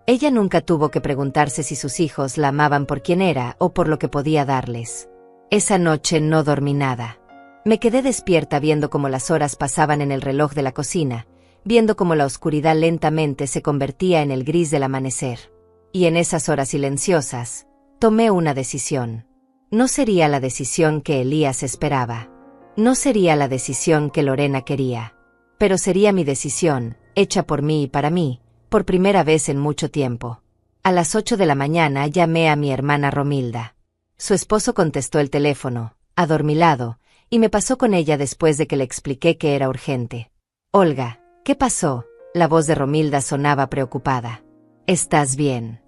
Ella nunca tuvo que preguntarse si sus hijos la amaban por quien era o por lo que podía darles. Esa noche no dormí nada. Me quedé despierta viendo cómo las horas pasaban en el reloj de la cocina, viendo cómo la oscuridad lentamente se convertía en el gris del amanecer. Y en esas horas silenciosas, tomé una decisión. No sería la decisión que Elías esperaba. No sería la decisión que Lorena quería. Pero sería mi decisión, hecha por mí y para mí, por primera vez en mucho tiempo. A las 8 de la mañana llamé a mi hermana Romilda. Su esposo contestó el teléfono, adormilado, y me pasó con ella después de que le expliqué que era urgente. Olga, ¿qué pasó? La voz de Romilda sonaba preocupada. ¿Estás bien?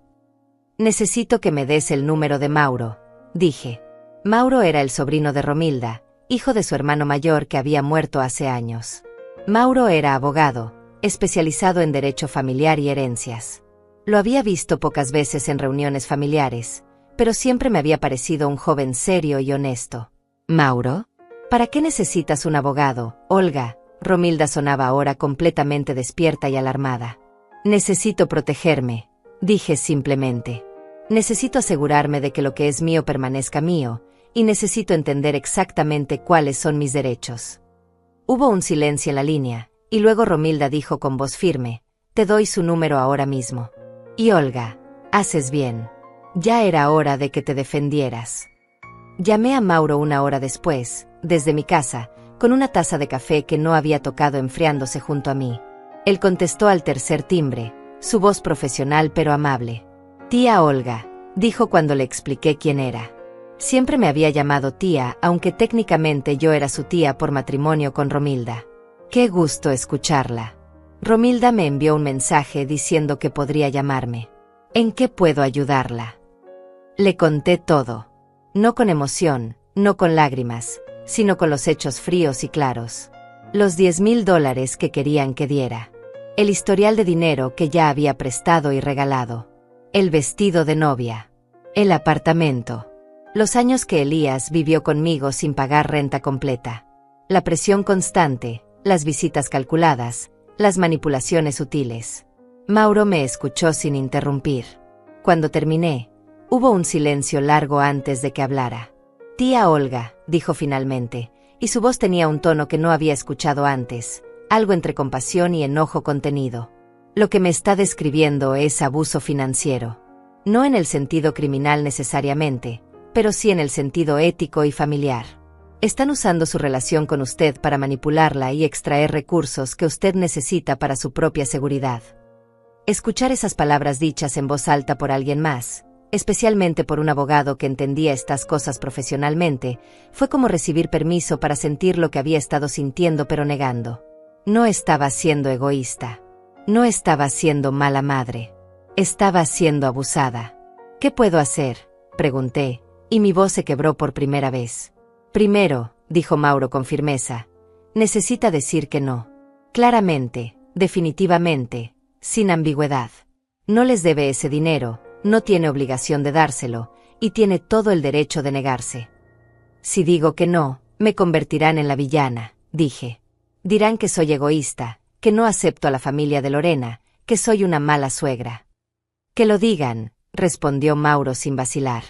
Necesito que me des el número de Mauro, dije. Mauro era el sobrino de Romilda, hijo de su hermano mayor que había muerto hace años. Mauro era abogado, especializado en derecho familiar y herencias. Lo había visto pocas veces en reuniones familiares, pero siempre me había parecido un joven serio y honesto. ¿Mauro? ¿Para qué necesitas un abogado, Olga? Romilda sonaba ahora completamente despierta y alarmada. Necesito protegerme, dije simplemente. Necesito asegurarme de que lo que es mío permanezca mío, y necesito entender exactamente cuáles son mis derechos. Hubo un silencio en la línea, y luego Romilda dijo con voz firme, te doy su número ahora mismo. Y Olga, haces bien. Ya era hora de que te defendieras. Llamé a Mauro una hora después, desde mi casa, con una taza de café que no había tocado enfriándose junto a mí. Él contestó al tercer timbre, su voz profesional pero amable. Tía Olga, dijo cuando le expliqué quién era. Siempre me había llamado tía, aunque técnicamente yo era su tía por matrimonio con Romilda. Qué gusto escucharla. Romilda me envió un mensaje diciendo que podría llamarme. ¿En qué puedo ayudarla? Le conté todo. No con emoción, no con lágrimas, sino con los hechos fríos y claros. Los $10,000 que querían que diera. El historial de dinero que ya había prestado y regalado. El vestido de novia. El apartamento. Los años que Elías vivió conmigo sin pagar renta completa. La presión constante, las visitas calculadas, las manipulaciones sutiles. Mauro me escuchó sin interrumpir. Cuando terminé, hubo un silencio largo antes de que hablara. Tía Olga, dijo finalmente, y su voz tenía un tono que no había escuchado antes, algo entre compasión y enojo contenido. Lo que me está describiendo es abuso financiero. No en el sentido criminal necesariamente, pero sí en el sentido ético y familiar. Están usando su relación con usted para manipularla y extraer recursos que usted necesita para su propia seguridad. Escuchar esas palabras dichas en voz alta por alguien más, especialmente por un abogado que entendía estas cosas profesionalmente, fue como recibir permiso para sentir lo que había estado sintiendo pero negando. No estaba siendo egoísta. No estaba siendo mala madre. Estaba siendo abusada. ¿Qué puedo hacer?, pregunté, y mi voz se quebró por primera vez. Primero, dijo Mauro con firmeza, necesita decir que no. Claramente, definitivamente, sin ambigüedad. No les debe ese dinero, no tiene obligación de dárselo, y tiene todo el derecho de negarse. Si digo que no, me convertirán en la villana, dije. Dirán que soy egoísta, que no acepto a la familia de Lorena, que soy una mala suegra. Que lo digan, respondió Mauro sin vacilar.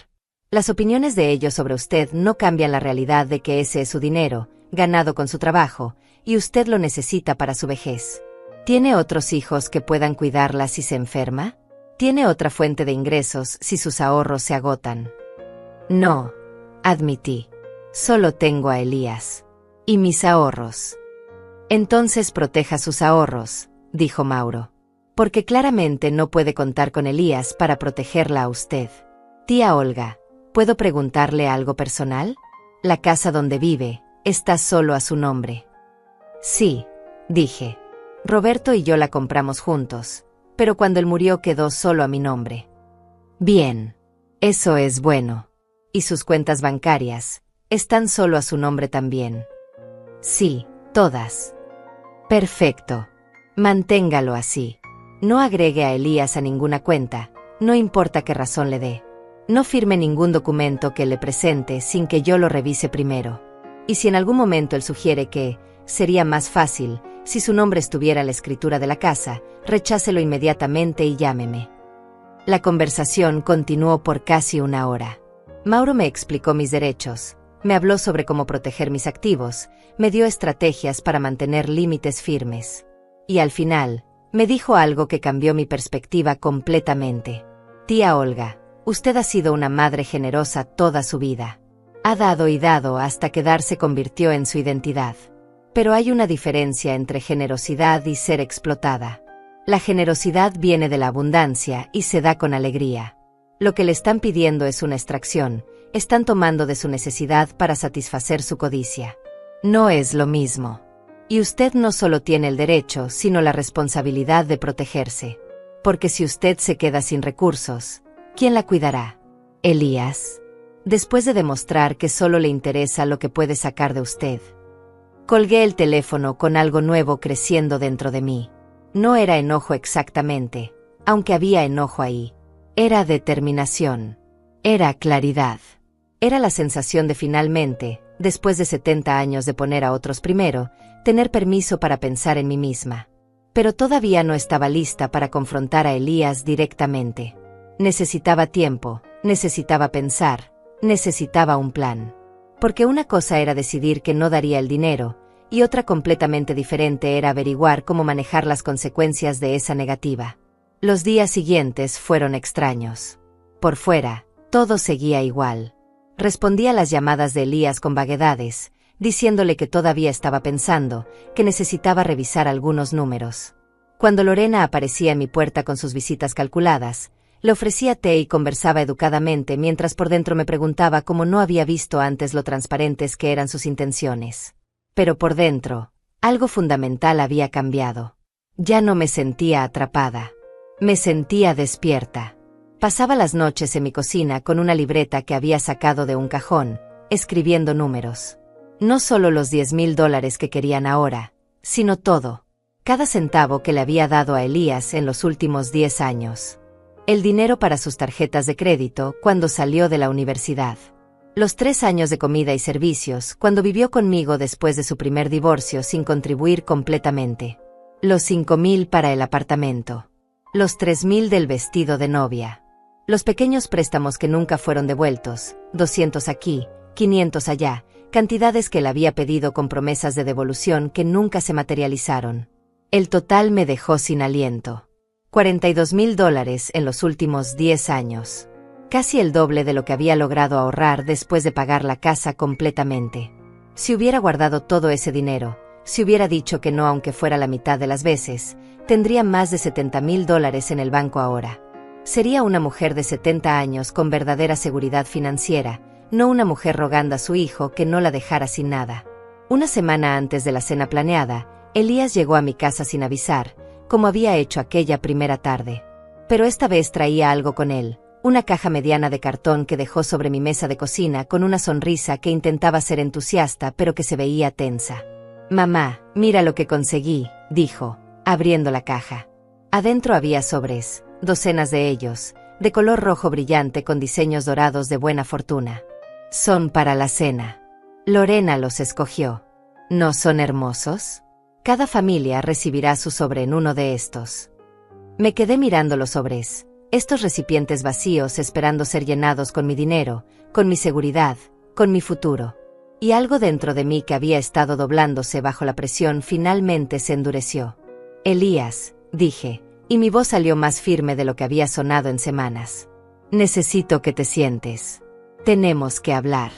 Las opiniones de ellos sobre usted no cambian la realidad de que ese es su dinero, ganado con su trabajo, y usted lo necesita para su vejez. ¿Tiene otros hijos que puedan cuidarla si se enferma? ¿Tiene otra fuente de ingresos si sus ahorros se agotan? No, admití. Solo tengo a Elías. Y mis ahorros. Entonces proteja sus ahorros, dijo Mauro. Porque claramente no puede contar con Elías para protegerla a usted. Tía Olga, ¿puedo preguntarle algo personal? La casa donde vive, está solo a su nombre. Sí, dije. Roberto y yo la compramos juntos, pero cuando él murió quedó solo a mi nombre. Bien. Eso es bueno. ¿Y sus cuentas bancarias están solo a su nombre también? Sí, todas. Perfecto. Manténgalo así. No agregue a Elías a ninguna cuenta, no importa qué razón le dé. No firme ningún documento que le presente sin que yo lo revise primero. Y si en algún momento él sugiere que sería más fácil si su nombre estuviera en la escritura de la casa, rechácelo inmediatamente y llámeme. La conversación continuó por casi una hora. Mauro me explicó mis derechos, me habló sobre cómo proteger mis activos, me dio estrategias para mantener límites firmes. Y al final, me dijo algo que cambió mi perspectiva completamente. Tía Olga, usted ha sido una madre generosa toda su vida. Ha dado y dado hasta que dar se convirtió en su identidad. Pero hay una diferencia entre generosidad y ser explotada. La generosidad viene de la abundancia y se da con alegría. Lo que le están pidiendo es una extracción, están tomando de su necesidad para satisfacer su codicia. No es lo mismo. Y usted no solo tiene el derecho, sino la responsabilidad de protegerse. Porque si usted se queda sin recursos, ¿quién la cuidará? Elías. Después de demostrar que solo le interesa lo que puede sacar de usted. Colgué el teléfono con algo nuevo creciendo dentro de mí. No era enojo exactamente, aunque había enojo ahí. Era determinación. Era claridad. Era la sensación de finalmente, después de 70 años de poner a otros primero, tener permiso para pensar en mí misma. Pero todavía no estaba lista para confrontar a Elías directamente. Necesitaba tiempo, necesitaba pensar, necesitaba un plan. Porque una cosa era decidir que no daría el dinero, y otra completamente diferente era averiguar cómo manejar las consecuencias de esa negativa. Los días siguientes fueron extraños. Por fuera, todo seguía igual. Respondía a las llamadas de Elías con vaguedades, diciéndole que todavía estaba pensando, que necesitaba revisar algunos números. Cuando Lorena aparecía en mi puerta con sus visitas calculadas, le ofrecía té y conversaba educadamente mientras por dentro me preguntaba cómo no había visto antes lo transparentes que eran sus intenciones. Pero por dentro, algo fundamental había cambiado. Ya no me sentía atrapada. Me sentía despierta. Pasaba las noches en mi cocina con una libreta que había sacado de un cajón, escribiendo números. No solo los $10,000 que querían ahora, sino todo. Cada centavo que le había dado a Elías en los últimos 10 años. El dinero para sus tarjetas de crédito cuando salió de la universidad. Los 3 años de comida y servicios cuando vivió conmigo después de su primer divorcio sin contribuir completamente. Los 5,000 para el apartamento. Los 3,000 del vestido de novia. Los pequeños préstamos que nunca fueron devueltos, 200 aquí, 500 allá, cantidades que él había pedido con promesas de devolución que nunca se materializaron. El total me dejó sin aliento. $42,000 en los últimos 10 años. Casi el doble de lo que había logrado ahorrar después de pagar la casa completamente. Si hubiera guardado todo ese dinero, si hubiera dicho que no aunque fuera la mitad de las veces, tendría más de $70,000 en el banco ahora. Sería una mujer de 70 años con verdadera seguridad financiera, no una mujer rogando a su hijo que no la dejara sin nada. Una semana antes de la cena planeada, Elías llegó a mi casa sin avisar, como había hecho aquella primera tarde. Pero esta vez traía algo con él, una caja mediana de cartón que dejó sobre mi mesa de cocina con una sonrisa que intentaba ser entusiasta pero que se veía tensa. «Mamá, mira lo que conseguí», dijo, abriendo la caja. Adentro había sobres, docenas de ellos, de color rojo brillante con diseños dorados de buena fortuna. «Son para la cena. Lorena los escogió. ¿No son hermosos? Cada familia recibirá su sobre en uno de estos». Me quedé mirando los sobres, estos recipientes vacíos esperando ser llenados con mi dinero, con mi seguridad, con mi futuro. Y algo dentro de mí que había estado doblándose bajo la presión finalmente se endureció. «Elías», dije, y mi voz salió más firme de lo que había sonado en semanas. «Necesito que te sientes. Tenemos que hablar».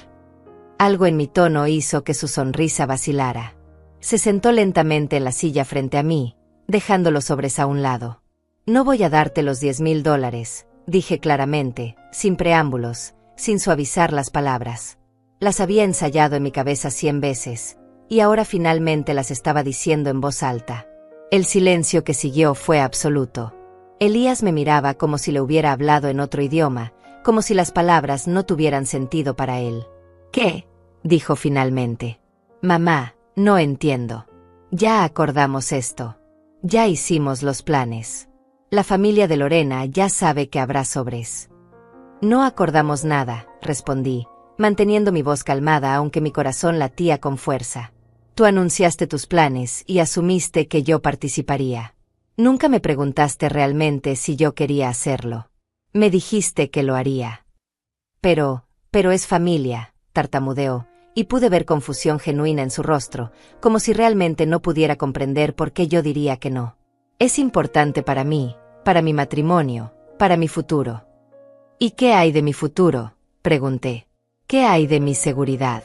Algo en mi tono hizo que su sonrisa vacilara. Se sentó lentamente en la silla frente a mí, dejando los sobres a un lado. «No voy a darte los $10,000», dije claramente, sin preámbulos, sin suavizar las palabras. Las había ensayado en mi cabeza 100 veces, y ahora finalmente las estaba diciendo en voz alta. El silencio que siguió fue absoluto. Elías me miraba como si le hubiera hablado en otro idioma, como si las palabras no tuvieran sentido para él. «¿Qué?», dijo finalmente. «Mamá, no entiendo». Ya acordamos esto. Ya hicimos los planes. La familia de Lorena ya sabe que habrá sobres. No acordamos nada, respondí, manteniendo mi voz calmada aunque mi corazón latía con fuerza. Tú anunciaste tus planes y asumiste que yo participaría. Nunca me preguntaste realmente si yo quería hacerlo. Me dijiste que lo haría. Pero es familia, tartamudeó, y pude ver confusión genuina en su rostro, como si realmente no pudiera comprender por qué yo diría que no. Es importante para mí, para mi matrimonio, para mi futuro. ¿Y qué hay de mi futuro?, pregunté. ¿Qué hay de mi seguridad?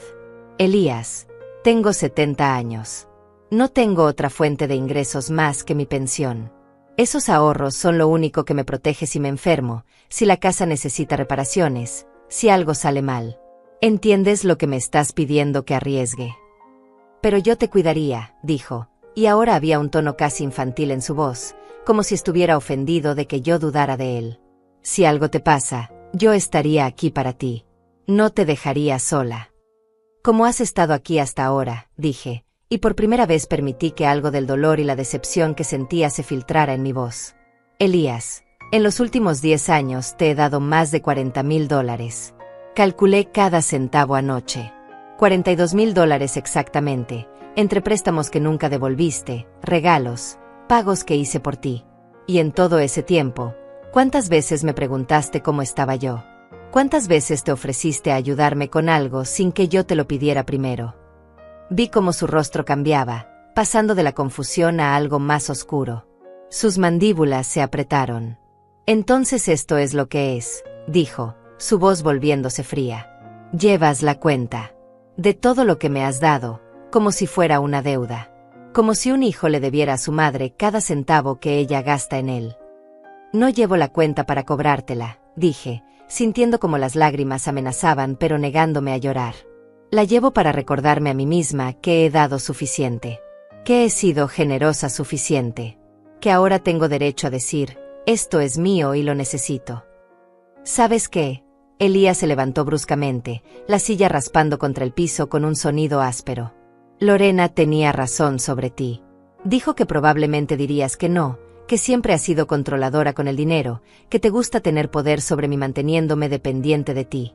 Elías, tengo 70 años. No tengo otra fuente de ingresos más que mi pensión. Esos ahorros son lo único que me protege si me enfermo, si la casa necesita reparaciones, si algo sale mal. ¿Entiendes lo que me estás pidiendo que arriesgue? Pero yo te cuidaría, dijo, y ahora había un tono casi infantil en su voz, como si estuviera ofendido de que yo dudara de él. Si algo te pasa, yo estaría aquí para ti. No te dejaría sola. Como has estado aquí hasta ahora, dije, y por primera vez permití que algo del dolor y la decepción que sentía se filtrara en mi voz. Elías, en los últimos 10 años te he dado más de $40,000. Calculé cada centavo anoche. $42,000 exactamente, entre préstamos que nunca devolviste, regalos, pagos que hice por ti. Y en todo ese tiempo, ¿cuántas veces me preguntaste cómo estaba yo? ¿Cuántas veces te ofreciste a ayudarme con algo sin que yo te lo pidiera primero? Vi cómo su rostro cambiaba, pasando de la confusión a algo más oscuro. Sus mandíbulas se apretaron. Entonces esto es lo que es, dijo, su voz volviéndose fría. Llevas la cuenta de todo lo que me has dado, como si fuera una deuda. Como si un hijo le debiera a su madre cada centavo que ella gasta en él. No llevo la cuenta para cobrártela, dije, sintiendo como las lágrimas amenazaban pero negándome a llorar. La llevo para recordarme a mí misma que he dado suficiente. Que he sido generosa suficiente. Que ahora tengo derecho a decir, esto es mío y lo necesito. ¿Sabes qué? Elías se levantó bruscamente, la silla raspando contra el piso con un sonido áspero. Lorena tenía razón sobre ti. Dijo que probablemente dirías que no, que siempre has sido controladora con el dinero, que te gusta tener poder sobre mí manteniéndome dependiente de ti.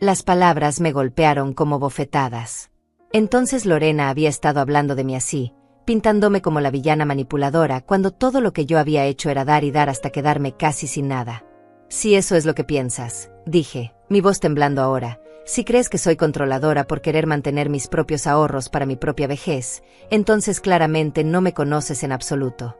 Las palabras me golpearon como bofetadas. Entonces Lorena había estado hablando de mí así, pintándome como la villana manipuladora cuando todo lo que yo había hecho era dar y dar hasta quedarme casi sin nada. Si eso es lo que piensas, dije, mi voz temblando ahora, si crees que soy controladora por querer mantener mis propios ahorros para mi propia vejez, entonces claramente no me conoces en absoluto.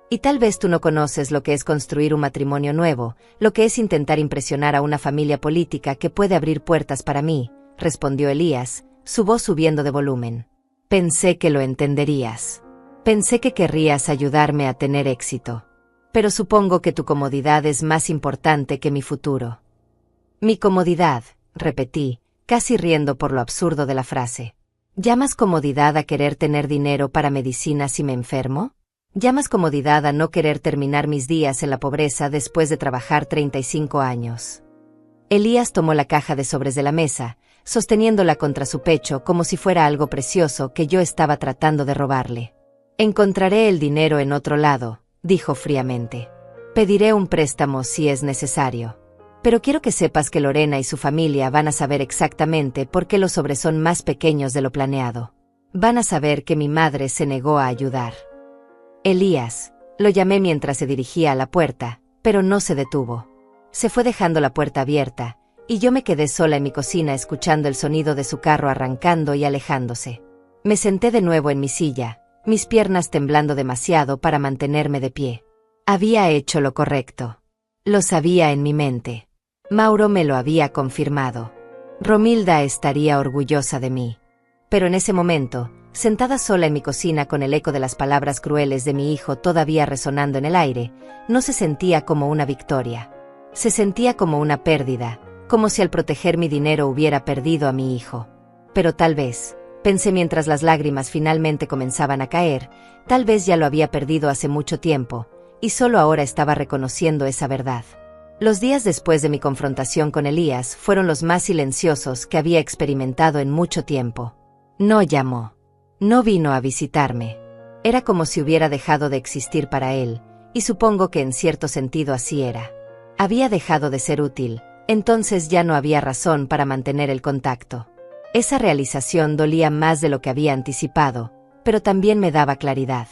Y tal vez tú no conoces lo que es construir un matrimonio nuevo, lo que es intentar impresionar a una familia política que puede abrir puertas para mí, respondió Elías, su voz subiendo de volumen. Pensé que lo entenderías. Pensé que querrías ayudarme a tener éxito. Pero supongo que tu comodidad es más importante que mi futuro. Mi comodidad, repetí, casi riendo por lo absurdo de la frase. ¿Llamas comodidad a querer tener dinero para medicina si me enfermo? ¿Llamas comodidad a no querer terminar mis días en la pobreza después de trabajar 35 años? Elías tomó la caja de sobres de la mesa, sosteniéndola contra su pecho como si fuera algo precioso que yo estaba tratando de robarle. Encontraré el dinero en otro lado, dijo fríamente. Pediré un préstamo si es necesario. Pero quiero que sepas que Lorena y su familia van a saber exactamente por qué los sobres son más pequeños de lo planeado. Van a saber que mi madre se negó a ayudar. Elías, lo llamé mientras se dirigía a la puerta, pero no se detuvo. Se fue dejando la puerta abierta, y yo me quedé sola en mi cocina escuchando el sonido de su carro arrancando y alejándose. Me senté de nuevo en mi silla, mis piernas temblando demasiado para mantenerme de pie. Había hecho lo correcto. Lo sabía en mi mente. Mauro me lo había confirmado. Romilda estaría orgullosa de mí. Pero en ese momento, sentada sola en mi cocina con el eco de las palabras crueles de mi hijo todavía resonando en el aire, no se sentía como una victoria. Se sentía como una pérdida, como si al proteger mi dinero hubiera perdido a mi hijo. Pero tal vez, pensé mientras las lágrimas finalmente comenzaban a caer, tal vez ya lo había perdido hace mucho tiempo, y solo ahora estaba reconociendo esa verdad. Los días después de mi confrontación con Elías fueron los más silenciosos que había experimentado en mucho tiempo. No llamó. No vino a visitarme. Era como si hubiera dejado de existir para él, y supongo que en cierto sentido así era. Había dejado de ser útil, entonces ya no había razón para mantener el contacto. Esa realización dolía más de lo que había anticipado, pero también me daba claridad.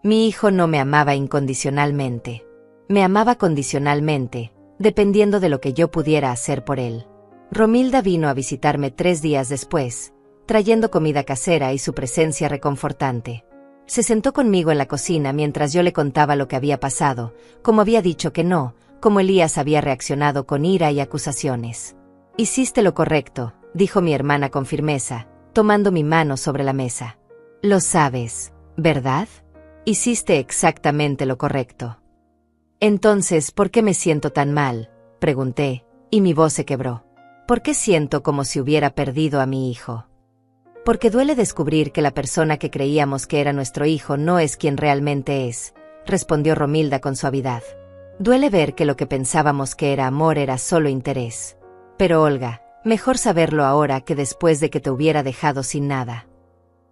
Mi hijo no me amaba incondicionalmente. Me amaba condicionalmente, dependiendo de lo que yo pudiera hacer por él. Romilda vino a visitarme 3 días después, trayendo comida casera y su presencia reconfortante. Se sentó conmigo en la cocina mientras yo le contaba lo que había pasado, como había dicho que no, como Elías había reaccionado con ira y acusaciones. «Hiciste lo correcto», dijo mi hermana con firmeza, tomando mi mano sobre la mesa. «Lo sabes, ¿verdad? Hiciste exactamente lo correcto». «Entonces, ¿por qué me siento tan mal?», pregunté, y mi voz se quebró. «¿Por qué siento como si hubiera perdido a mi hijo?». «Porque duele descubrir que la persona que creíamos que era nuestro hijo no es quien realmente es», respondió Romilda con suavidad. «Duele ver que lo que pensábamos que era amor era solo interés. Pero Olga, mejor saberlo ahora que después de que te hubiera dejado sin nada».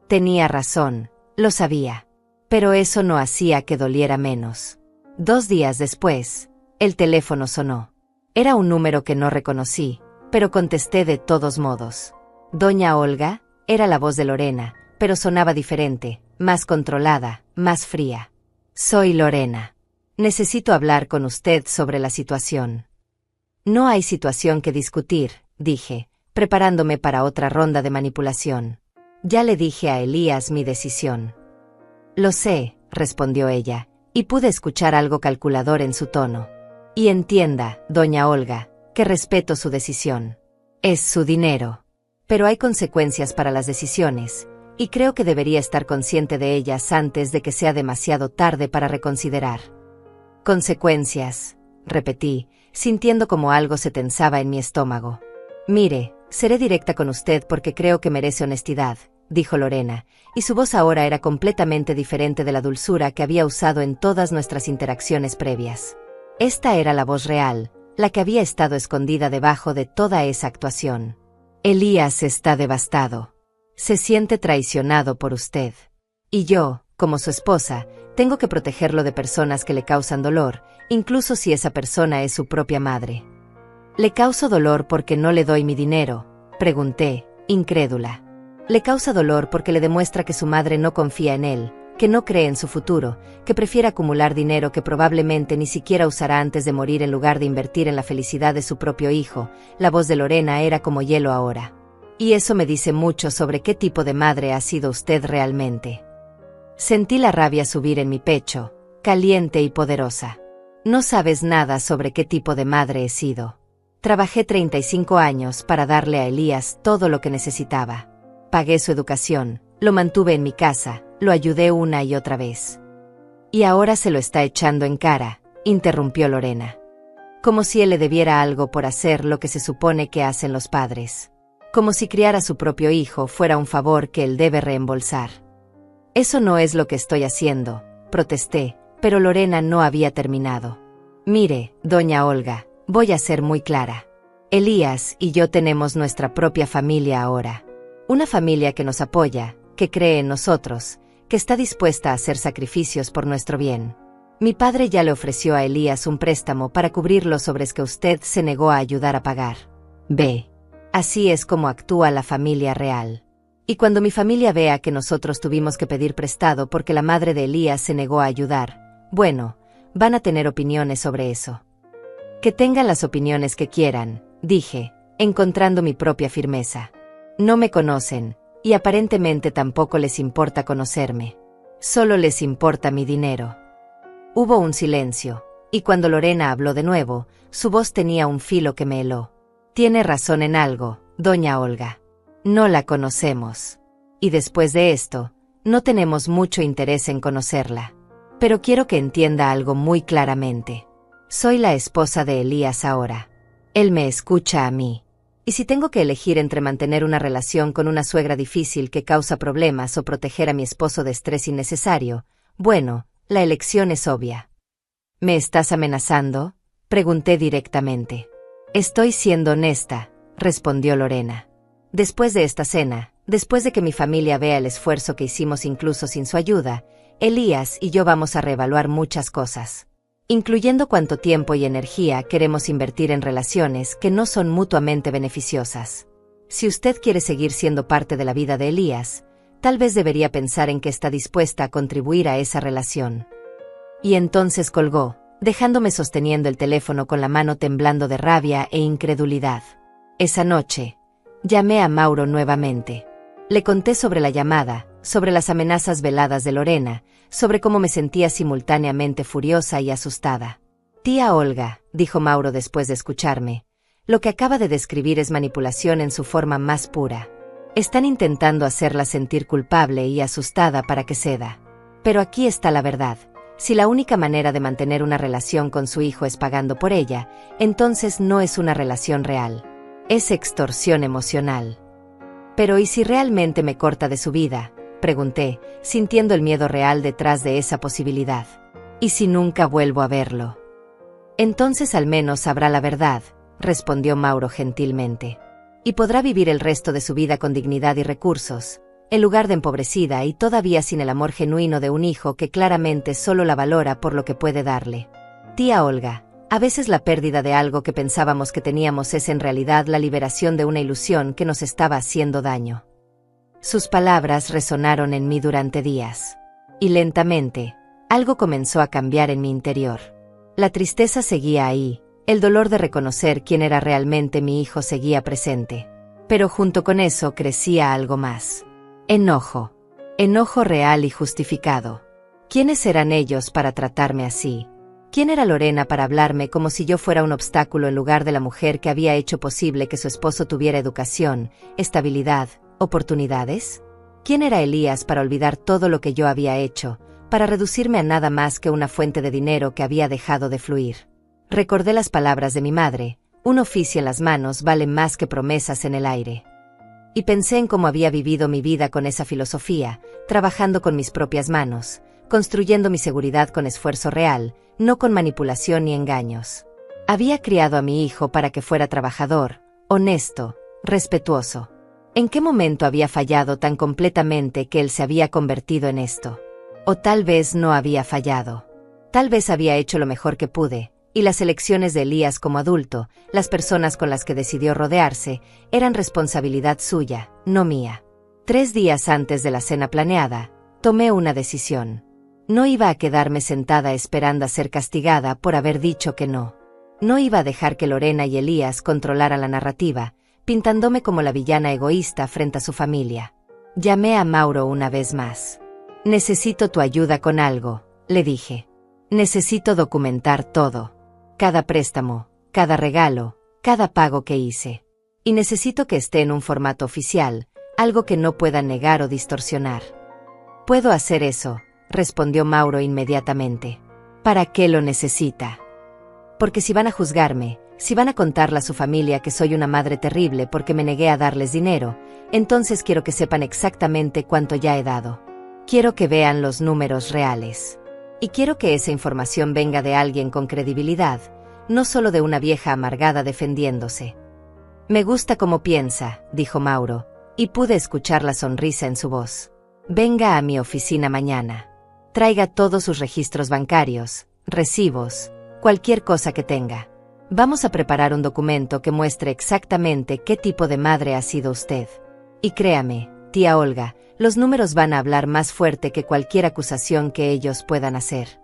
Tenía razón, lo sabía. Pero eso no hacía que doliera menos. 2 días después, el teléfono sonó. Era un número que no reconocí, pero contesté de todos modos. «Doña Olga», era la voz de Lorena, pero sonaba diferente, más controlada, más fría. «Soy Lorena. Necesito hablar con usted sobre la situación». «No hay situación que discutir», dije, preparándome para otra ronda de manipulación. «Ya le dije a Elías mi decisión». «Lo sé», respondió ella, y pude escuchar algo calculador en su tono. «Y entienda, doña Olga, que respeto su decisión. Es su dinero. Pero hay consecuencias para las decisiones, y creo que debería estar consciente de ellas antes de que sea demasiado tarde para reconsiderar». «Consecuencias», repetí, sintiendo como algo se tensaba en mi estómago. «Mire, seré directa con usted porque creo que merece honestidad», dijo Lorena, y su voz ahora era completamente diferente de la dulzura que había usado en todas nuestras interacciones previas. Esta era la voz real, la que había estado escondida debajo de toda esa actuación. «Elías está devastado. Se siente traicionado por usted. Y yo, como su esposa, tengo que protegerlo de personas que le causan dolor, incluso si esa persona es su propia madre». «¿Le causo dolor porque no le doy mi dinero?», pregunté, incrédula. «Le causa dolor porque le demuestra que su madre no confía en él, que no cree en su futuro, que prefiere acumular dinero que probablemente ni siquiera usará antes de morir en lugar de invertir en la felicidad de su propio hijo». La voz de Lorena era como hielo ahora. «Y eso me dice mucho sobre qué tipo de madre ha sido usted realmente». Sentí la rabia subir en mi pecho, caliente y poderosa. «No sabes nada sobre qué tipo de madre he sido. Trabajé 35 años para darle a Elías todo lo que necesitaba. Pagué su educación, lo mantuve en mi casa, lo ayudé una y otra vez. Y ahora se lo está echando en cara», interrumpió Lorena. «Como si él le debiera algo por hacer lo que se supone que hacen los padres. Como si criar a su propio hijo fuera un favor que él debe reembolsar». «Eso no es lo que estoy haciendo», protesté, pero Lorena no había terminado. «Mire, doña Olga, voy a ser muy clara. Elías y yo tenemos nuestra propia familia ahora. Una familia que nos apoya, que cree en nosotros, que está dispuesta a hacer sacrificios por nuestro bien. Mi padre ya le ofreció a Elías un préstamo para cubrir los sobres que usted se negó a ayudar a pagar. Ve. Así es como actúa la familia real. Y cuando mi familia vea que nosotros tuvimos que pedir prestado porque la madre de Elías se negó a ayudar, bueno, van a tener opiniones sobre eso». «Que tengan las opiniones que quieran», dije, encontrando mi propia firmeza. «No me conocen, y aparentemente tampoco les importa conocerme. Solo les importa mi dinero». Hubo un silencio, y cuando Lorena habló de nuevo, su voz tenía un filo que me heló. «Tiene razón en algo, doña Olga. No la conocemos. Y después de esto, no tenemos mucho interés en conocerla. Pero quiero que entienda algo muy claramente. Soy la esposa de Elías ahora. Él me escucha a mí. Y si tengo que elegir entre mantener una relación con una suegra difícil que causa problemas o proteger a mi esposo de estrés innecesario, bueno, la elección es obvia». «¿Me estás amenazando?», pregunté directamente. «Estoy siendo honesta», respondió Lorena. «Después de esta cena, Después de que mi familia vea el esfuerzo que hicimos incluso sin su ayuda, Elías y yo vamos a reevaluar muchas cosas, incluyendo cuánto tiempo y energía queremos invertir en relaciones que no son mutuamente beneficiosas. Si usted quiere seguir siendo parte de la vida de Elías, tal vez debería pensar en que está dispuesta a contribuir a esa relación. Y entonces colgó, dejándome sosteniendo el teléfono con la mano temblando de rabia e incredulidad. Esa noche, llamé a Mauro nuevamente. Le conté sobre la llamada, sobre las amenazas veladas de Lorena, sobre cómo me sentía simultáneamente furiosa y asustada. Tía Olga, dijo Mauro después de escucharme, lo que acaba de describir es manipulación en su forma más pura. Están intentando hacerla sentir culpable y asustada para que ceda. Pero aquí está la verdad. Si la única manera de mantener una relación con su hijo es pagando por ella, entonces no es una relación real. Es extorsión emocional. Pero ¿y si realmente me corta de su vida?, pregunté, sintiendo el miedo real detrás de esa posibilidad. ¿Y si nunca vuelvo a verlo? Entonces al menos sabrá la verdad, respondió Mauro gentilmente. Y podrá vivir el resto de su vida con dignidad y recursos, en lugar de empobrecida y todavía sin el amor genuino de un hijo que claramente solo la valora por lo que puede darle. Tía Olga, a veces la pérdida de algo que pensábamos que teníamos es en realidad la liberación de una ilusión que nos estaba haciendo daño. Sus palabras resonaron en mí durante días. Y lentamente, algo comenzó a cambiar en mi interior. La tristeza seguía ahí, el dolor de reconocer quién era realmente mi hijo seguía presente. Pero junto con eso crecía algo más. Enojo. Enojo real y justificado. ¿Quiénes eran ellos para tratarme así? ¿Quién era Lorena para hablarme como si yo fuera un obstáculo en lugar de la mujer que había hecho posible que su esposo tuviera educación, estabilidad, oportunidades? ¿Quién era Elías para olvidar todo lo que yo había hecho, para reducirme a nada más que una fuente de dinero que había dejado de fluir? Recordé las palabras de mi madre: un oficio en las manos vale más que promesas en el aire. Y pensé en cómo había vivido mi vida con esa filosofía, trabajando con mis propias manos, construyendo mi seguridad con esfuerzo real, no con manipulación ni engaños. Había criado a mi hijo para que fuera trabajador, honesto, respetuoso. ¿En qué momento había fallado tan completamente que él se había convertido en esto? O tal vez no había fallado. Tal vez había hecho lo mejor que pude, y las elecciones de Elías como adulto, las personas con las que decidió rodearse, eran responsabilidad suya, no mía. 3 días antes de la cena planeada, tomé una decisión. No iba a quedarme sentada esperando a ser castigada por haber dicho que no. No iba a dejar que Lorena y Elías controlaran la narrativa, pintándome como la villana egoísta frente a su familia. Llamé a Mauro una vez más. Necesito tu ayuda con algo, le dije. Necesito documentar todo. Cada préstamo, cada regalo, cada pago que hice. Y necesito que esté en un formato oficial, algo que no pueda negar o distorsionar. Puedo hacer eso, respondió Mauro inmediatamente. ¿Para qué lo necesita? Porque si van a juzgarme, si van a contarle a su familia que soy una madre terrible porque me negué a darles dinero, entonces quiero que sepan exactamente cuánto ya he dado. Quiero que vean los números reales. Y quiero que esa información venga de alguien con credibilidad, no solo de una vieja amargada defendiéndose. Me gusta cómo piensa, dijo Mauro, y pude escuchar la sonrisa en su voz. Venga a mi oficina mañana. Traiga todos sus registros bancarios, recibos, cualquier cosa que tenga. Vamos a preparar un documento que muestre exactamente qué tipo de madre ha sido usted. Y créame, tía Olga, los números van a hablar más fuerte que cualquier acusación que ellos puedan hacer.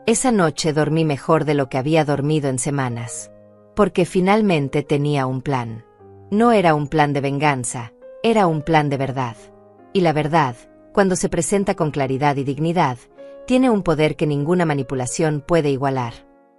Esa noche dormí mejor de lo que había dormido en semanas. Porque finalmente tenía un plan. No era un plan de venganza, era un plan de verdad. Y la verdad, cuando se presenta con claridad y dignidad, tiene un poder que ninguna manipulación puede igualar.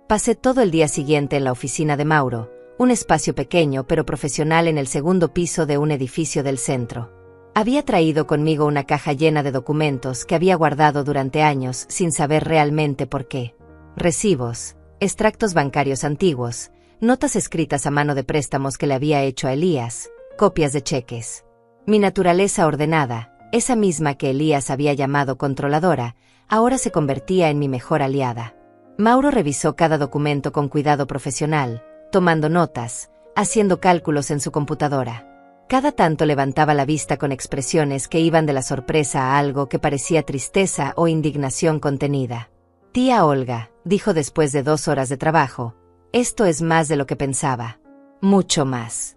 Pasé todo el día siguiente en la oficina de Mauro, un espacio pequeño pero profesional en el segundo piso de un edificio del centro. Había traído conmigo una caja llena de documentos que había guardado durante años sin saber realmente por qué. Recibos, extractos bancarios antiguos, notas escritas a mano de préstamos que le había hecho a Elías, copias de cheques. Mi naturaleza ordenada, esa misma que Elías había llamado controladora, ahora se convertía en mi mejor aliada. Mauro revisó cada documento con cuidado profesional, tomando notas, haciendo cálculos en su computadora. Cada tanto levantaba la vista con expresiones que iban de la sorpresa a algo que parecía tristeza o indignación contenida. Tía Olga, dijo después de 2 horas de trabajo, esto es más de lo que pensaba. Mucho más.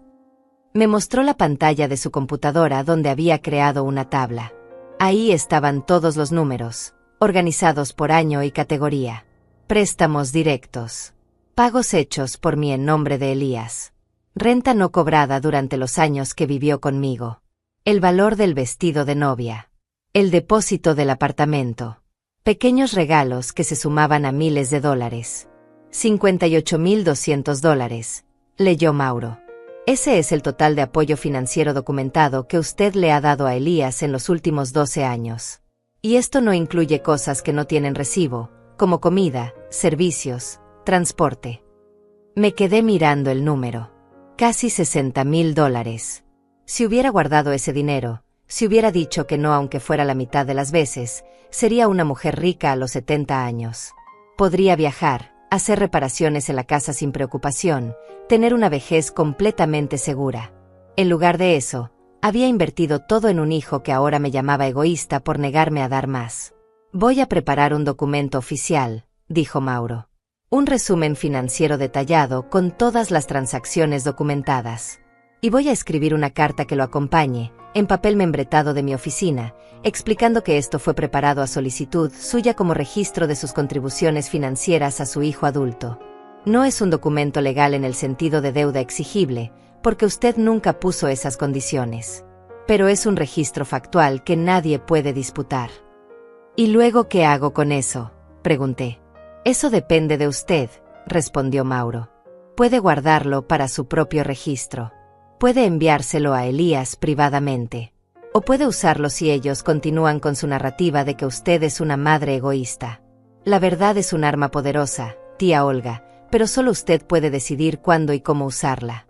Me mostró la pantalla de su computadora donde había creado una tabla. Ahí estaban todos los números, organizados por año y categoría. Préstamos directos. Pagos hechos por mí en nombre de Elías. Renta no cobrada durante los años que vivió conmigo. El valor del vestido de novia. El depósito del apartamento. Pequeños regalos que se sumaban a miles de dólares. $58,200, leyó Mauro. Ese es el total de apoyo financiero documentado que usted le ha dado a Elías en los últimos 12 años. Y esto no incluye cosas que no tienen recibo, como comida, servicios, transporte. Me quedé mirando el número. Casi $60,000. Si hubiera guardado ese dinero, si hubiera dicho que no aunque fuera la mitad de las veces, sería una mujer rica a los 70 años. Podría viajar, hacer reparaciones en la casa sin preocupación, tener una vejez completamente segura. En lugar de eso, había invertido todo en un hijo que ahora me llamaba egoísta por negarme a dar más. Voy a preparar un documento oficial, dijo Mauro. Un resumen financiero detallado con todas las transacciones documentadas. Y voy a escribir una carta que lo acompañe, en papel membretado de mi oficina, explicando que esto fue preparado a solicitud suya como registro de sus contribuciones financieras a su hijo adulto. No es un documento legal en el sentido de deuda exigible, porque usted nunca puso esas condiciones. Pero es un registro factual que nadie puede disputar. ¿Y luego qué hago con eso?, pregunté. Eso depende de usted, respondió Mauro. Puede guardarlo para su propio registro. Puede enviárselo a Elías privadamente. O puede usarlo si ellos continúan con su narrativa de que usted es una madre egoísta. La verdad es un arma poderosa, tía Olga, pero solo usted puede decidir cuándo y cómo usarla.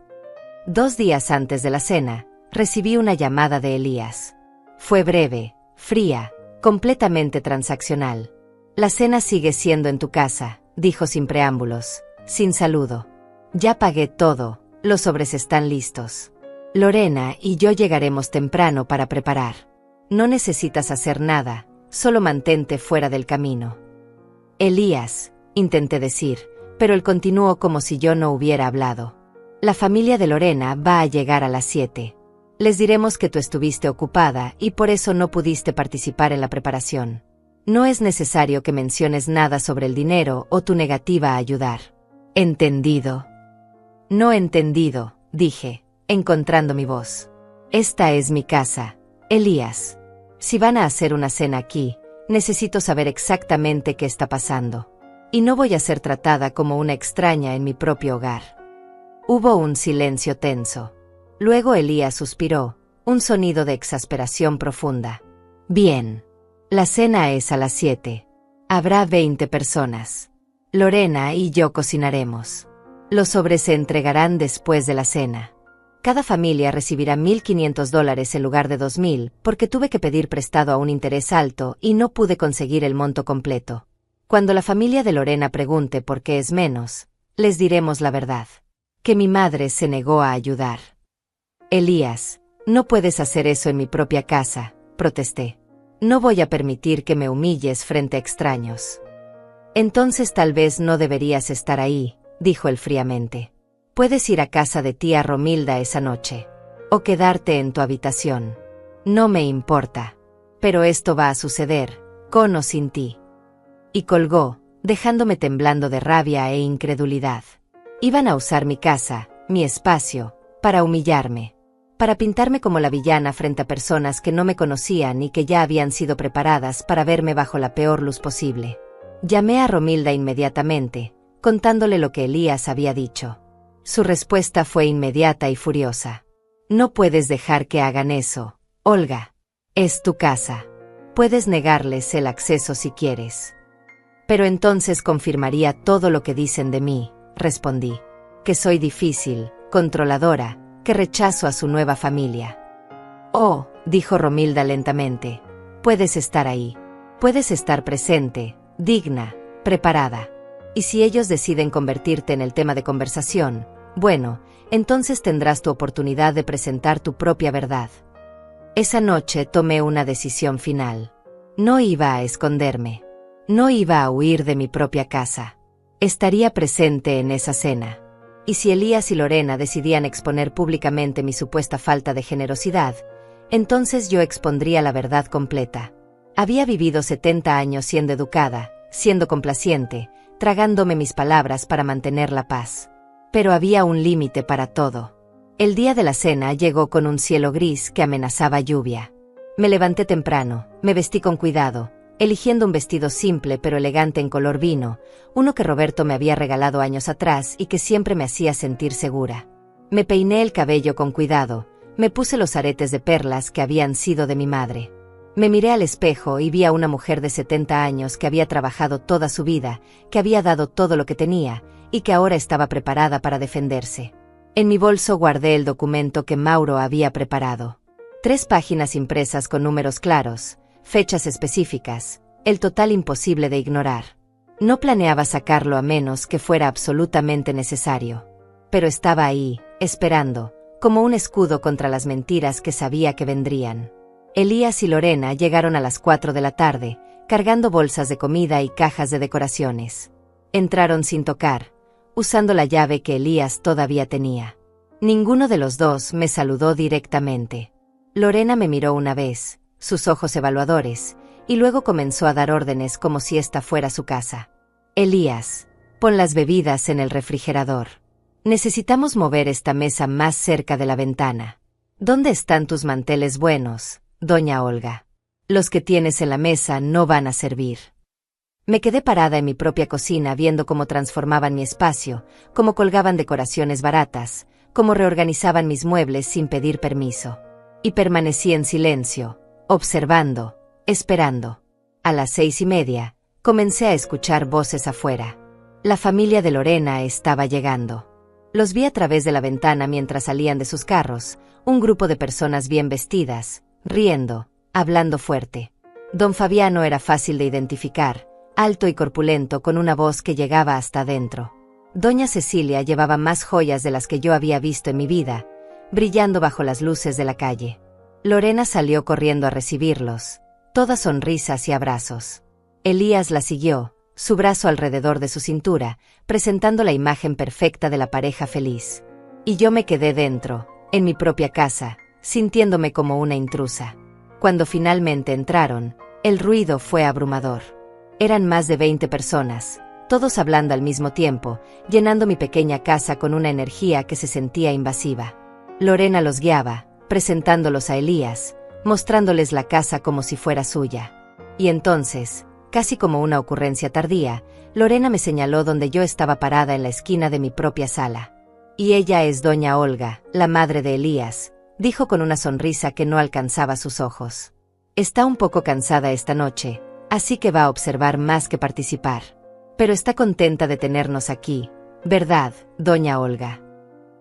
2 días antes de la cena, recibí una llamada de Elías. Fue breve, fría, completamente transaccional. La cena sigue siendo en tu casa, dijo sin preámbulos, sin saludo. Ya pagué todo, los sobres están listos. Lorena y yo llegaremos temprano para preparar. No necesitas hacer nada, solo mantente fuera del camino. Elías, intenté decir, pero él continuó como si yo no hubiera hablado. La familia de Lorena va a llegar a las 7. Les diremos que tú estuviste ocupada y por eso no pudiste participar en la preparación. No es necesario que menciones nada sobre el dinero o tu negativa a ayudar. ¿Entendido? No entendido, dije, encontrando mi voz. Esta es mi casa, Elías. Si van a hacer una cena aquí, necesito saber exactamente qué está pasando. Y no voy a ser tratada como una extraña en mi propio hogar. Hubo un silencio tenso. Luego Elías suspiró, un sonido de exasperación profunda. Bien. La cena es a las 7. Habrá 20 personas. Lorena y yo cocinaremos. Los sobres se entregarán después de la cena. Cada familia recibirá $1,500 en lugar de $2,000 porque tuve que pedir prestado a un interés alto y no pude conseguir el monto completo. Cuando la familia de Lorena pregunte por qué es menos, les diremos la verdad. Que mi madre se negó a ayudar. Elías, no puedes hacer eso en mi propia casa, protesté. No voy a permitir que me humilles frente a extraños. Entonces tal vez no deberías estar ahí, dijo él fríamente. Puedes ir a casa de tía Romilda esa noche. O quedarte en tu habitación. No me importa. Pero esto va a suceder, con o sin ti. Y colgó, dejándome temblando de rabia e incredulidad. Iban a usar mi casa, mi espacio, para humillarme. Para pintarme como la villana frente a personas que no me conocían y que ya habían sido preparadas para verme bajo la peor luz posible. Llamé a Romilda inmediatamente, contándole lo que Elías había dicho. Su respuesta fue inmediata y furiosa. No puedes dejar que hagan eso, Olga. Es tu casa. Puedes negarles el acceso si quieres. Pero entonces confirmaría todo lo que dicen de mí, respondí. Que soy difícil, controladora, que rechazo a su nueva familia. Oh, dijo Romilda lentamente, puedes estar ahí. Puedes estar presente, digna, preparada. Y si ellos deciden convertirte en el tema de conversación, Bueno, entonces tendrás tu oportunidad de presentar tu propia verdad. Esa noche tomé una decisión final. No iba a esconderme. No iba a huir de mi propia casa. Estaría presente en esa cena. Y si Elías y Lorena decidían exponer públicamente mi supuesta falta de generosidad, entonces yo expondría la verdad completa. Había vivido 70 años siendo educada, siendo complaciente, tragándome mis palabras para mantener la paz. Pero había un límite para todo. El día de la cena llegó con un cielo gris que amenazaba lluvia. Me levanté temprano, me vestí con cuidado, eligiendo un vestido simple pero elegante en color vino, uno que Roberto me había regalado años atrás y que siempre me hacía sentir segura. Me peiné el cabello con cuidado, me puse los aretes de perlas que habían sido de mi madre. Me miré al espejo y vi a una mujer de 70 años que había trabajado toda su vida, que había dado todo lo que tenía, y que ahora estaba preparada para defenderse. En mi bolso guardé el documento que Mauro había preparado. 3 páginas impresas con números claros, fechas específicas, el total imposible de ignorar. No planeaba sacarlo a menos que fuera absolutamente necesario. Pero estaba ahí, esperando, como un escudo contra las mentiras que sabía que vendrían. Elías y Lorena llegaron a las 4 de la tarde, cargando bolsas de comida y cajas de decoraciones. Entraron sin tocar, usando la llave que Elías todavía tenía. Ninguno de los dos me saludó directamente. Lorena me miró una vez, sus ojos evaluadores, y luego comenzó a dar órdenes como si esta fuera su casa. Elías, pon las bebidas en el refrigerador. Necesitamos mover esta mesa más cerca de la ventana. ¿Dónde están tus manteles buenos, doña Olga? Los que tienes en la mesa no van a servir. Me quedé parada en mi propia cocina viendo cómo transformaban mi espacio, cómo colgaban decoraciones baratas, cómo reorganizaban mis muebles sin pedir permiso. Y permanecí en silencio, observando, esperando. A las 6:30, comencé a escuchar voces afuera. La familia de Lorena estaba llegando. Los vi a través de la ventana mientras salían de sus carros, un grupo de personas bien vestidas, riendo, hablando fuerte. Don Fabiano era fácil de identificar, alto y corpulento con una voz que llegaba hasta adentro. Doña Cecilia llevaba más joyas de las que yo había visto en mi vida, brillando bajo las luces de la calle. Lorena salió corriendo a recibirlos, todas sonrisas y abrazos. Elías la siguió, su brazo alrededor de su cintura, presentando la imagen perfecta de la pareja feliz. Y yo me quedé dentro, en mi propia casa, sintiéndome como una intrusa. Cuando finalmente entraron, el ruido fue abrumador. Eran más de 20 personas, todos hablando al mismo tiempo, llenando mi pequeña casa con una energía que se sentía invasiva. Lorena los guiaba, presentándolos a Elías, mostrándoles la casa como si fuera suya. Y entonces, casi como una ocurrencia tardía, Lorena me señaló donde yo estaba parada en la esquina de mi propia sala. Y ella es doña Olga, la madre de Elías, dijo con una sonrisa que no alcanzaba sus ojos. Está un poco cansada esta noche, así que va a observar más que participar. Pero está contenta de tenernos aquí, ¿verdad, doña Olga?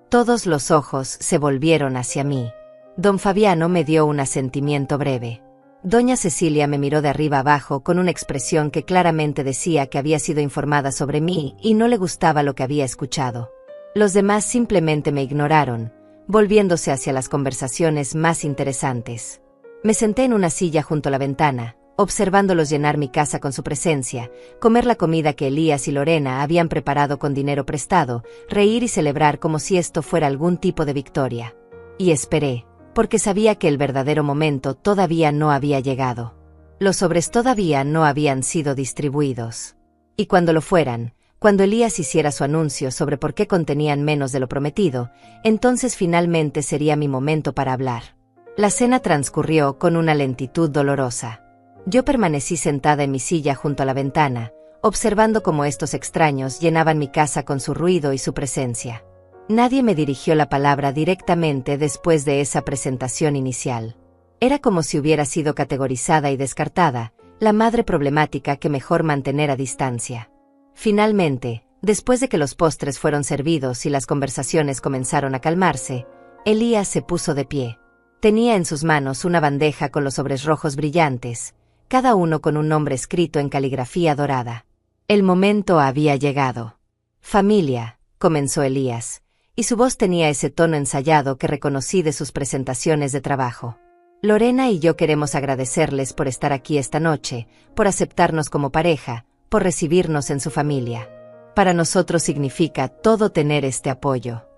Todos los ojos se volvieron hacia mí. Don Fabiano me dio un asentimiento breve. Doña Cecilia me miró de arriba abajo con una expresión que claramente decía que había sido informada sobre mí y no le gustaba lo que había escuchado. Los demás simplemente me ignoraron, volviéndose hacia las conversaciones más interesantes. Me senté en una silla junto a la ventana, observándolos llenar mi casa con su presencia, comer la comida que Elías y Lorena habían preparado con dinero prestado, reír y celebrar como si esto fuera algún tipo de victoria. Y esperé, porque sabía que el verdadero momento todavía no había llegado. Los sobres todavía no habían sido distribuidos. Y cuando lo fueran, cuando Elías hiciera su anuncio sobre por qué contenían menos de lo prometido, entonces finalmente sería mi momento para hablar. La cena transcurrió con una lentitud dolorosa. Yo permanecí sentada en mi silla junto a la ventana, observando cómo estos extraños llenaban mi casa con su ruido y su presencia. Nadie me dirigió la palabra directamente después de esa presentación inicial. Era como si hubiera sido categorizada y descartada, la madre problemática que mejor mantener a distancia. Finalmente, después de que los postres fueron servidos y las conversaciones comenzaron a calmarse, Elías se puso de pie. Tenía en sus manos una bandeja con los sobres rojos brillantes, cada uno con un nombre escrito en caligrafía dorada. El momento había llegado. «Familia», comenzó Elías, y su voz tenía ese tono ensayado que reconocí de sus presentaciones de trabajo. Lorena y yo queremos agradecerles por estar aquí esta noche, por aceptarnos como pareja, por recibirnos en su familia. Para nosotros significa todo tener este apoyo.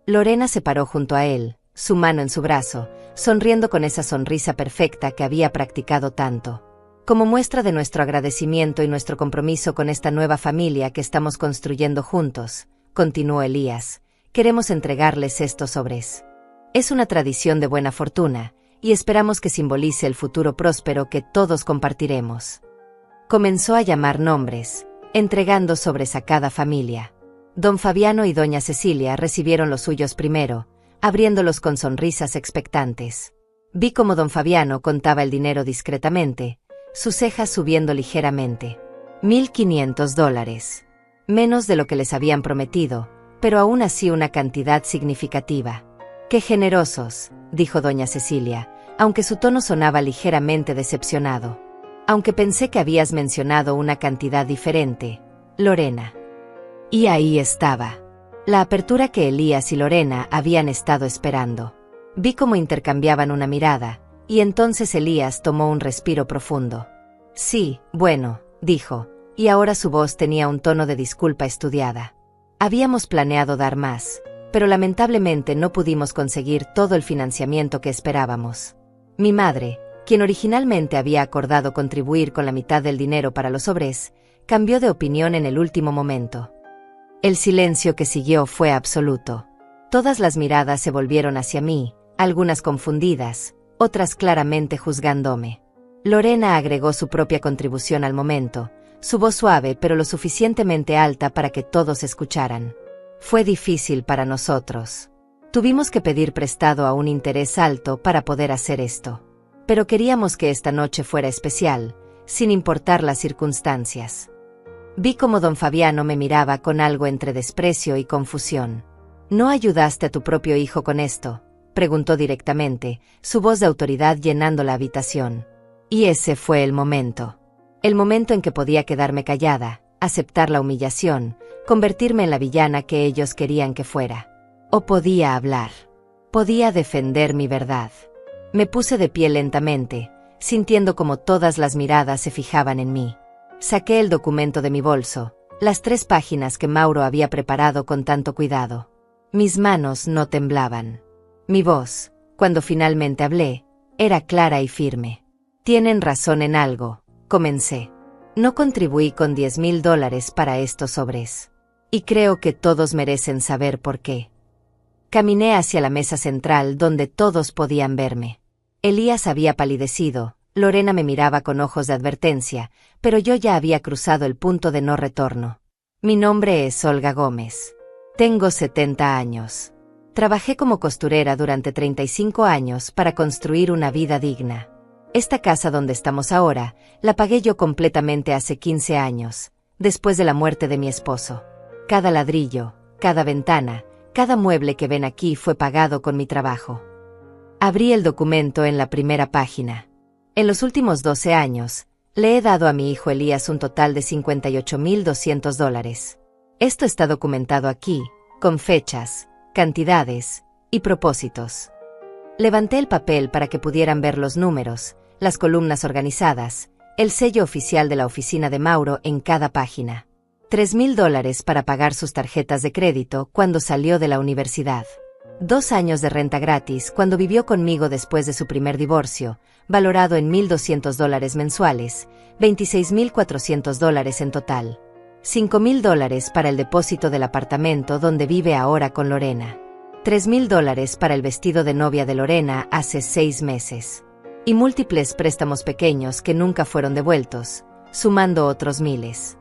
Lorena se paró junto a él, su mano en su brazo, sonriendo con esa sonrisa perfecta que había practicado tanto. Como muestra de nuestro agradecimiento y nuestro compromiso con esta nueva familia que estamos construyendo juntos, continuó Elías, queremos entregarles estos sobres. Es una tradición de buena fortuna, y esperamos que simbolice el futuro próspero que todos compartiremos. Comenzó a llamar nombres, entregando sobres a cada familia. Don Fabiano y doña Cecilia recibieron los suyos primero, abriéndolos con sonrisas expectantes. Vi cómo don Fabiano contaba el dinero discretamente, sus cejas subiendo ligeramente. $1,500. Menos de lo que les habían prometido, pero aún así una cantidad significativa. ¡Qué generosos!, dijo doña Cecilia, aunque su tono sonaba ligeramente decepcionado. Aunque pensé que habías mencionado una cantidad diferente, Lorena. Y ahí estaba. La apertura que Elías y Lorena habían estado esperando. Vi cómo intercambiaban una mirada, y entonces Elías tomó un respiro profundo. Sí, bueno, dijo, y ahora su voz tenía un tono de disculpa estudiada. Habíamos planeado dar más, pero lamentablemente no pudimos conseguir todo el financiamiento que esperábamos. Mi madre, quien originalmente había acordado contribuir con la mitad del dinero para los sobres, cambió de opinión en el último momento. El silencio que siguió fue absoluto. Todas las miradas se volvieron hacia mí, algunas confundidas, otras claramente juzgándome. Lorena agregó su propia contribución al momento, su voz suave pero lo suficientemente alta para que todos escucharan. Fue difícil para nosotros. Tuvimos que pedir prestado a un interés alto para poder hacer esto. Pero queríamos que esta noche fuera especial, sin importar las circunstancias. Vi cómo don Fabiano me miraba con algo entre desprecio y confusión. ¿No ayudaste a tu propio hijo con esto?, preguntó directamente, su voz de autoridad llenando la habitación. Y ese fue el momento. El momento en que podía quedarme callada, aceptar la humillación, convertirme en la villana que ellos querían que fuera. O podía hablar. Podía defender mi verdad. Me puse de pie lentamente, sintiendo como todas las miradas se fijaban en mí. Saqué el documento de mi bolso, las 3 páginas que Mauro había preparado con tanto cuidado. Mis manos no temblaban. Mi voz, cuando finalmente hablé, era clara y firme. Tienen razón en algo, comencé. No contribuí con $10,000 para estos sobres. Y creo que todos merecen saber por qué. Caminé hacia la mesa central donde todos podían verme. Elías había palidecido, Lorena me miraba con ojos de advertencia, pero yo ya había cruzado el punto de no retorno. Mi nombre es Olga Gómez. Tengo 70 años. Trabajé como costurera durante 35 años para construir una vida digna. Esta casa donde estamos ahora, la pagué yo completamente hace 15 años, después de la muerte de mi esposo. Cada ladrillo, cada ventana, cada mueble que ven aquí fue pagado con mi trabajo. Abrí el documento en la primera página. En los últimos 12 años, le he dado a mi hijo Elías un total de $58,200. Esto está documentado aquí, con fechas, cantidades y propósitos. Levanté el papel para que pudieran ver los números, las columnas organizadas, el sello oficial de la oficina de Mauro en cada página. $3,000 para pagar sus tarjetas de crédito cuando salió de la universidad. 2 años de renta gratis cuando vivió conmigo después de su primer divorcio, valorado en $1,200 mensuales, $26,400 en total. $5,000 para el depósito del apartamento donde vive ahora con Lorena. $3,000 para el vestido de novia de Lorena hace 6 meses. Y múltiples préstamos pequeños que nunca fueron devueltos, sumando otros miles.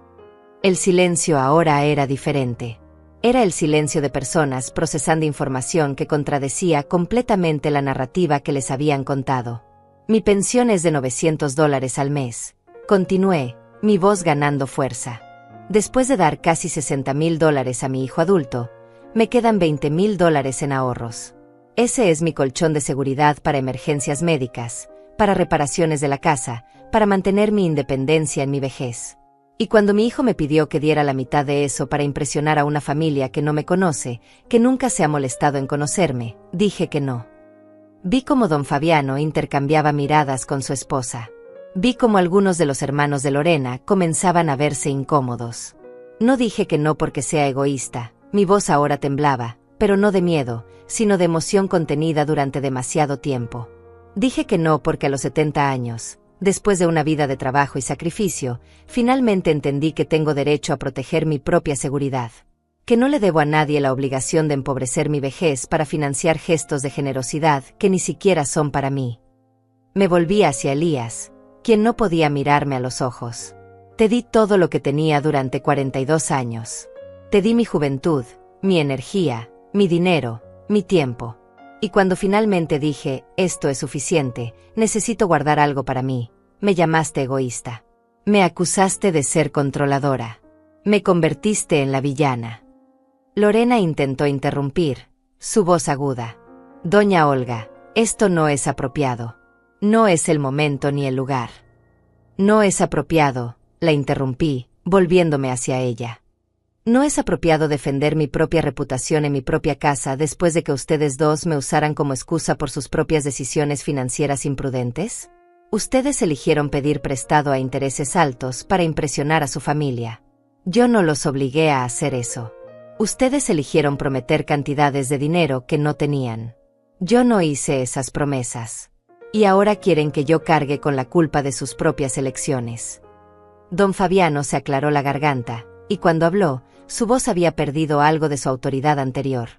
El silencio ahora era diferente. Era el silencio de personas procesando información que contradecía completamente la narrativa que les habían contado. Mi pensión es de $900 al mes. Continué, mi voz ganando fuerza. Después de dar casi $60,000 a mi hijo adulto, me quedan $20,000 en ahorros. Ese es mi colchón de seguridad para emergencias médicas, para reparaciones de la casa, para mantener mi independencia en mi vejez. Y cuando mi hijo me pidió que diera la mitad de eso para impresionar a una familia que no me conoce, que nunca se ha molestado en conocerme, dije que no. Vi cómo don Fabiano intercambiaba miradas con su esposa. Vi cómo algunos de los hermanos de Lorena comenzaban a verse incómodos. No dije que no porque sea egoísta, mi voz ahora temblaba, pero no de miedo, sino de emoción contenida durante demasiado tiempo. Dije que no porque a los 70 años, después de una vida de trabajo y sacrificio, finalmente entendí que tengo derecho a proteger mi propia seguridad. Que no le debo a nadie la obligación de empobrecer mi vejez para financiar gestos de generosidad que ni siquiera son para mí. Me volví hacia Elías, quien no podía mirarme a los ojos. Te di todo lo que tenía durante 42 años. Te di mi juventud, mi energía, mi dinero, mi tiempo. Y cuando finalmente dije, esto es suficiente, necesito guardar algo para mí, me llamaste egoísta. Me acusaste de ser controladora. Me convertiste en la villana. Lorena intentó interrumpir, su voz aguda. Doña Olga, esto no es apropiado. No es el momento ni el lugar. No es apropiado, la interrumpí, volviéndome hacia ella. No es apropiado defender mi propia reputación en mi propia casa después de que ustedes dos me usaran como excusa por sus propias decisiones financieras imprudentes. Ustedes eligieron pedir prestado a intereses altos para impresionar a su familia. Yo no los obligué a hacer eso. Ustedes eligieron prometer cantidades de dinero que no tenían. Yo no hice esas promesas. Y ahora quieren que yo cargue con la culpa de sus propias elecciones. Don Fabiano se aclaró la garganta, y cuando habló, su voz había perdido algo de su autoridad anterior.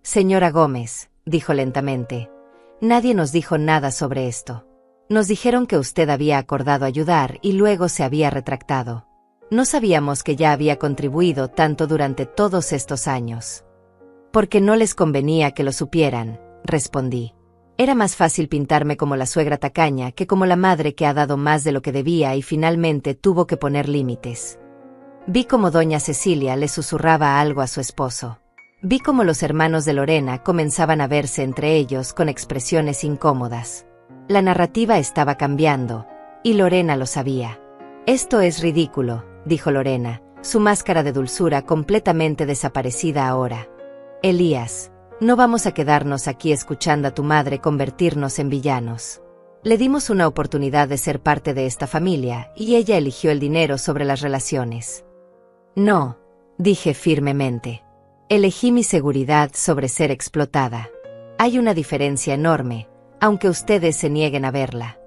Señora Gómez, dijo lentamente, nadie nos dijo nada sobre esto. Nos dijeron que usted había acordado ayudar y luego se había retractado. No sabíamos que ya había contribuido tanto durante todos estos años. Porque no les convenía que lo supieran, respondí. Era más fácil pintarme como la suegra tacaña que como la madre que ha dado más de lo que debía y finalmente tuvo que poner límites. Vi cómo doña Cecilia le susurraba algo a su esposo. Vi cómo los hermanos de Lorena comenzaban a verse entre ellos con expresiones incómodas. La narrativa estaba cambiando, y Lorena lo sabía. Esto es ridículo, dijo Lorena, su máscara de dulzura completamente desaparecida ahora. Elías, no vamos a quedarnos aquí escuchando a tu madre convertirnos en villanos. Le dimos una oportunidad de ser parte de esta familia y ella eligió el dinero sobre las relaciones. No, dije firmemente. Elegí mi seguridad sobre ser explotada. Hay una diferencia enorme, aunque ustedes se nieguen a verla.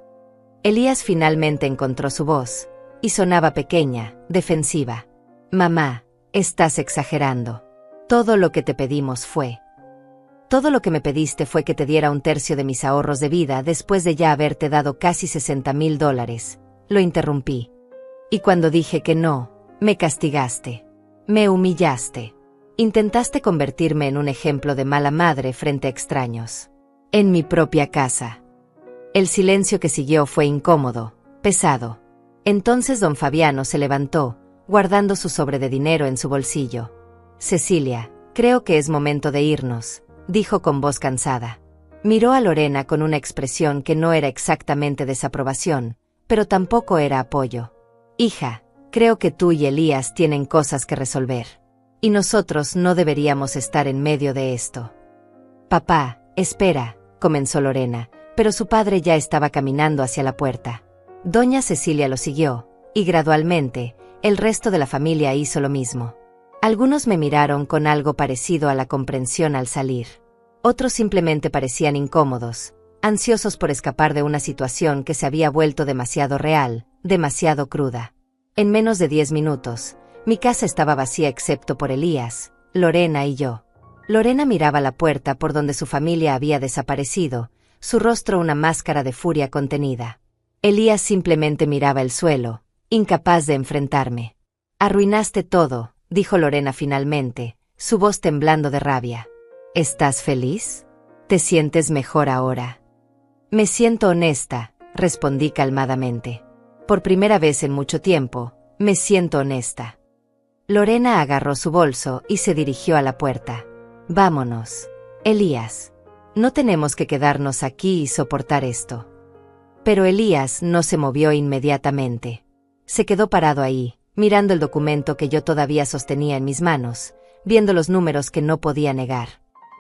Elías finalmente encontró su voz, y sonaba pequeña, defensiva. Mamá, estás exagerando. Todo lo que te pedimos fue. Todo lo que me pediste fue que te diera un tercio de mis ahorros de vida después de ya haberte dado casi $60,000, lo interrumpí. Y cuando dije que no, me castigaste. Me humillaste. Intentaste convertirme en un ejemplo de mala madre frente a extraños. En mi propia casa. El silencio que siguió fue incómodo, pesado. Entonces don Fabiano se levantó, guardando su sobre de dinero en su bolsillo. Cecilia, creo que es momento de irnos, dijo con voz cansada. Miró a Lorena con una expresión que no era exactamente desaprobación, pero tampoco era apoyo. Hija, creo que tú y Elías tienen cosas que resolver. Y nosotros no deberíamos estar en medio de esto. Papá, espera, comenzó Lorena, pero su padre ya estaba caminando hacia la puerta. Doña Cecilia lo siguió, y gradualmente, el resto de la familia hizo lo mismo. Algunos me miraron con algo parecido a la comprensión al salir. Otros simplemente parecían incómodos, ansiosos por escapar de una situación que se había vuelto demasiado real, demasiado cruda. En menos de 10 minutos, mi casa estaba vacía excepto por Elías, Lorena y yo. Lorena miraba la puerta por donde su familia había desaparecido, su rostro una máscara de furia contenida. Elías simplemente miraba el suelo, incapaz de enfrentarme. Arruinaste todo, dijo Lorena finalmente, su voz temblando de rabia. ¿Estás feliz? ¿Te sientes mejor ahora? Me siento honesta, respondí calmadamente. Por primera vez en mucho tiempo, me siento honesta. Lorena agarró su bolso y se dirigió a la puerta. Vámonos, Elías. No tenemos que quedarnos aquí y soportar esto. Pero Elías no se movió inmediatamente. Se quedó parado ahí, mirando el documento que yo todavía sostenía en mis manos, viendo los números que no podía negar.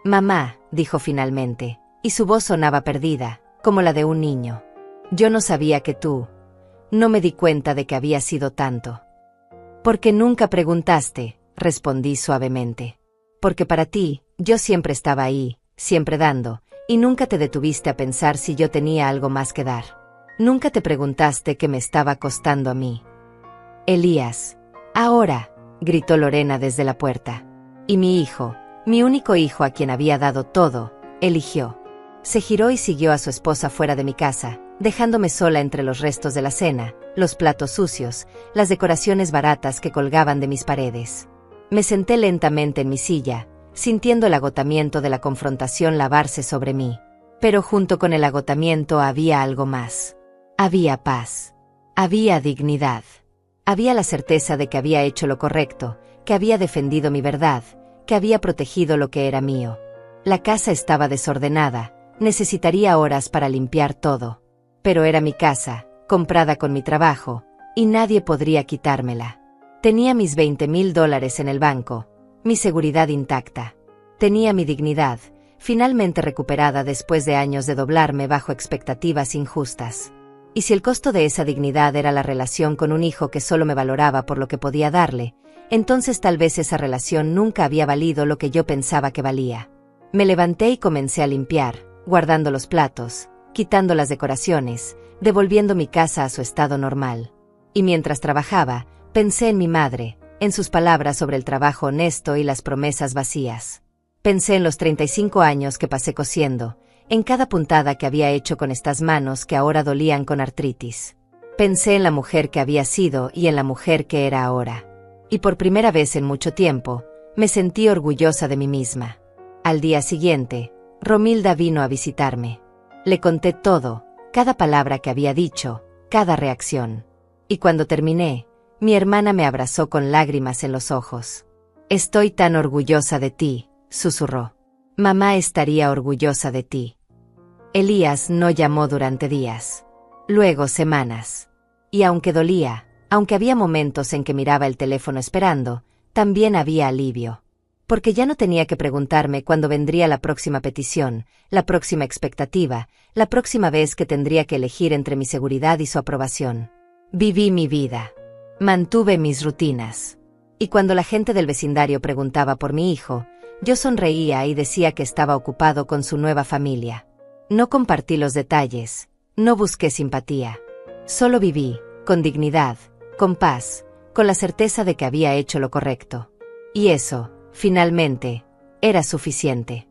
«Mamá», dijo finalmente, y su voz sonaba perdida, como la de un niño. «Yo no sabía que tú. No me di cuenta de que había sido tanto». «¿Por qué nunca preguntaste?», respondí suavemente. «Porque para ti, yo siempre estaba ahí, siempre dando, y nunca te detuviste a pensar si yo tenía algo más que dar. Nunca te preguntaste qué me estaba costando a mí». «Elías». «Ahora», gritó Lorena desde la puerta. «Y mi hijo, mi único hijo a quien había dado todo, eligió». Se giró y siguió a su esposa fuera de mi casa, dejándome sola entre los restos de la cena, los platos sucios, las decoraciones baratas que colgaban de mis paredes. Me senté lentamente en mi silla, sintiendo el agotamiento de la confrontación lavarse sobre mí. Pero junto con el agotamiento había algo más. Había paz. Había dignidad. Había la certeza de que había hecho lo correcto, que había defendido mi verdad, que había protegido lo que era mío. La casa estaba desordenada, necesitaría horas para limpiar todo. Pero era mi casa, comprada con mi trabajo, y nadie podría quitármela. Tenía mis $20,000 en el banco, mi seguridad intacta. Tenía mi dignidad, finalmente recuperada después de años de doblarme bajo expectativas injustas. Y si el costo de esa dignidad era la relación con un hijo que solo me valoraba por lo que podía darle, entonces tal vez esa relación nunca había valido lo que yo pensaba que valía. Me levanté y comencé a limpiar, guardando los platos, quitando las decoraciones, devolviendo mi casa a su estado normal. Y mientras trabajaba, pensé en mi madre, en sus palabras sobre el trabajo honesto y las promesas vacías. Pensé en los 35 años que pasé cosiendo, en cada puntada que había hecho con estas manos que ahora dolían con artritis. Pensé en la mujer que había sido y en la mujer que era ahora. Y por primera vez en mucho tiempo, me sentí orgullosa de mí misma. Al día siguiente, Romilda vino a visitarme. Le conté todo, cada palabra que había dicho, cada reacción. Y cuando terminé, mi hermana me abrazó con lágrimas en los ojos. «Estoy tan orgullosa de ti», susurró. «Mamá estaría orgullosa de ti». Elías no llamó durante días. Luego semanas. Y aunque dolía, aunque había momentos en que miraba el teléfono esperando, también había alivio. Porque ya no tenía que preguntarme cuándo vendría la próxima petición, la próxima expectativa, la próxima vez que tendría que elegir entre mi seguridad y su aprobación. Viví mi vida. Mantuve mis rutinas. Y cuando la gente del vecindario preguntaba por mi hijo, yo sonreía y decía que estaba ocupado con su nueva familia. No compartí los detalles, no busqué simpatía. Solo viví, con dignidad, con paz, con la certeza de que había hecho lo correcto. Y eso, finalmente, era suficiente.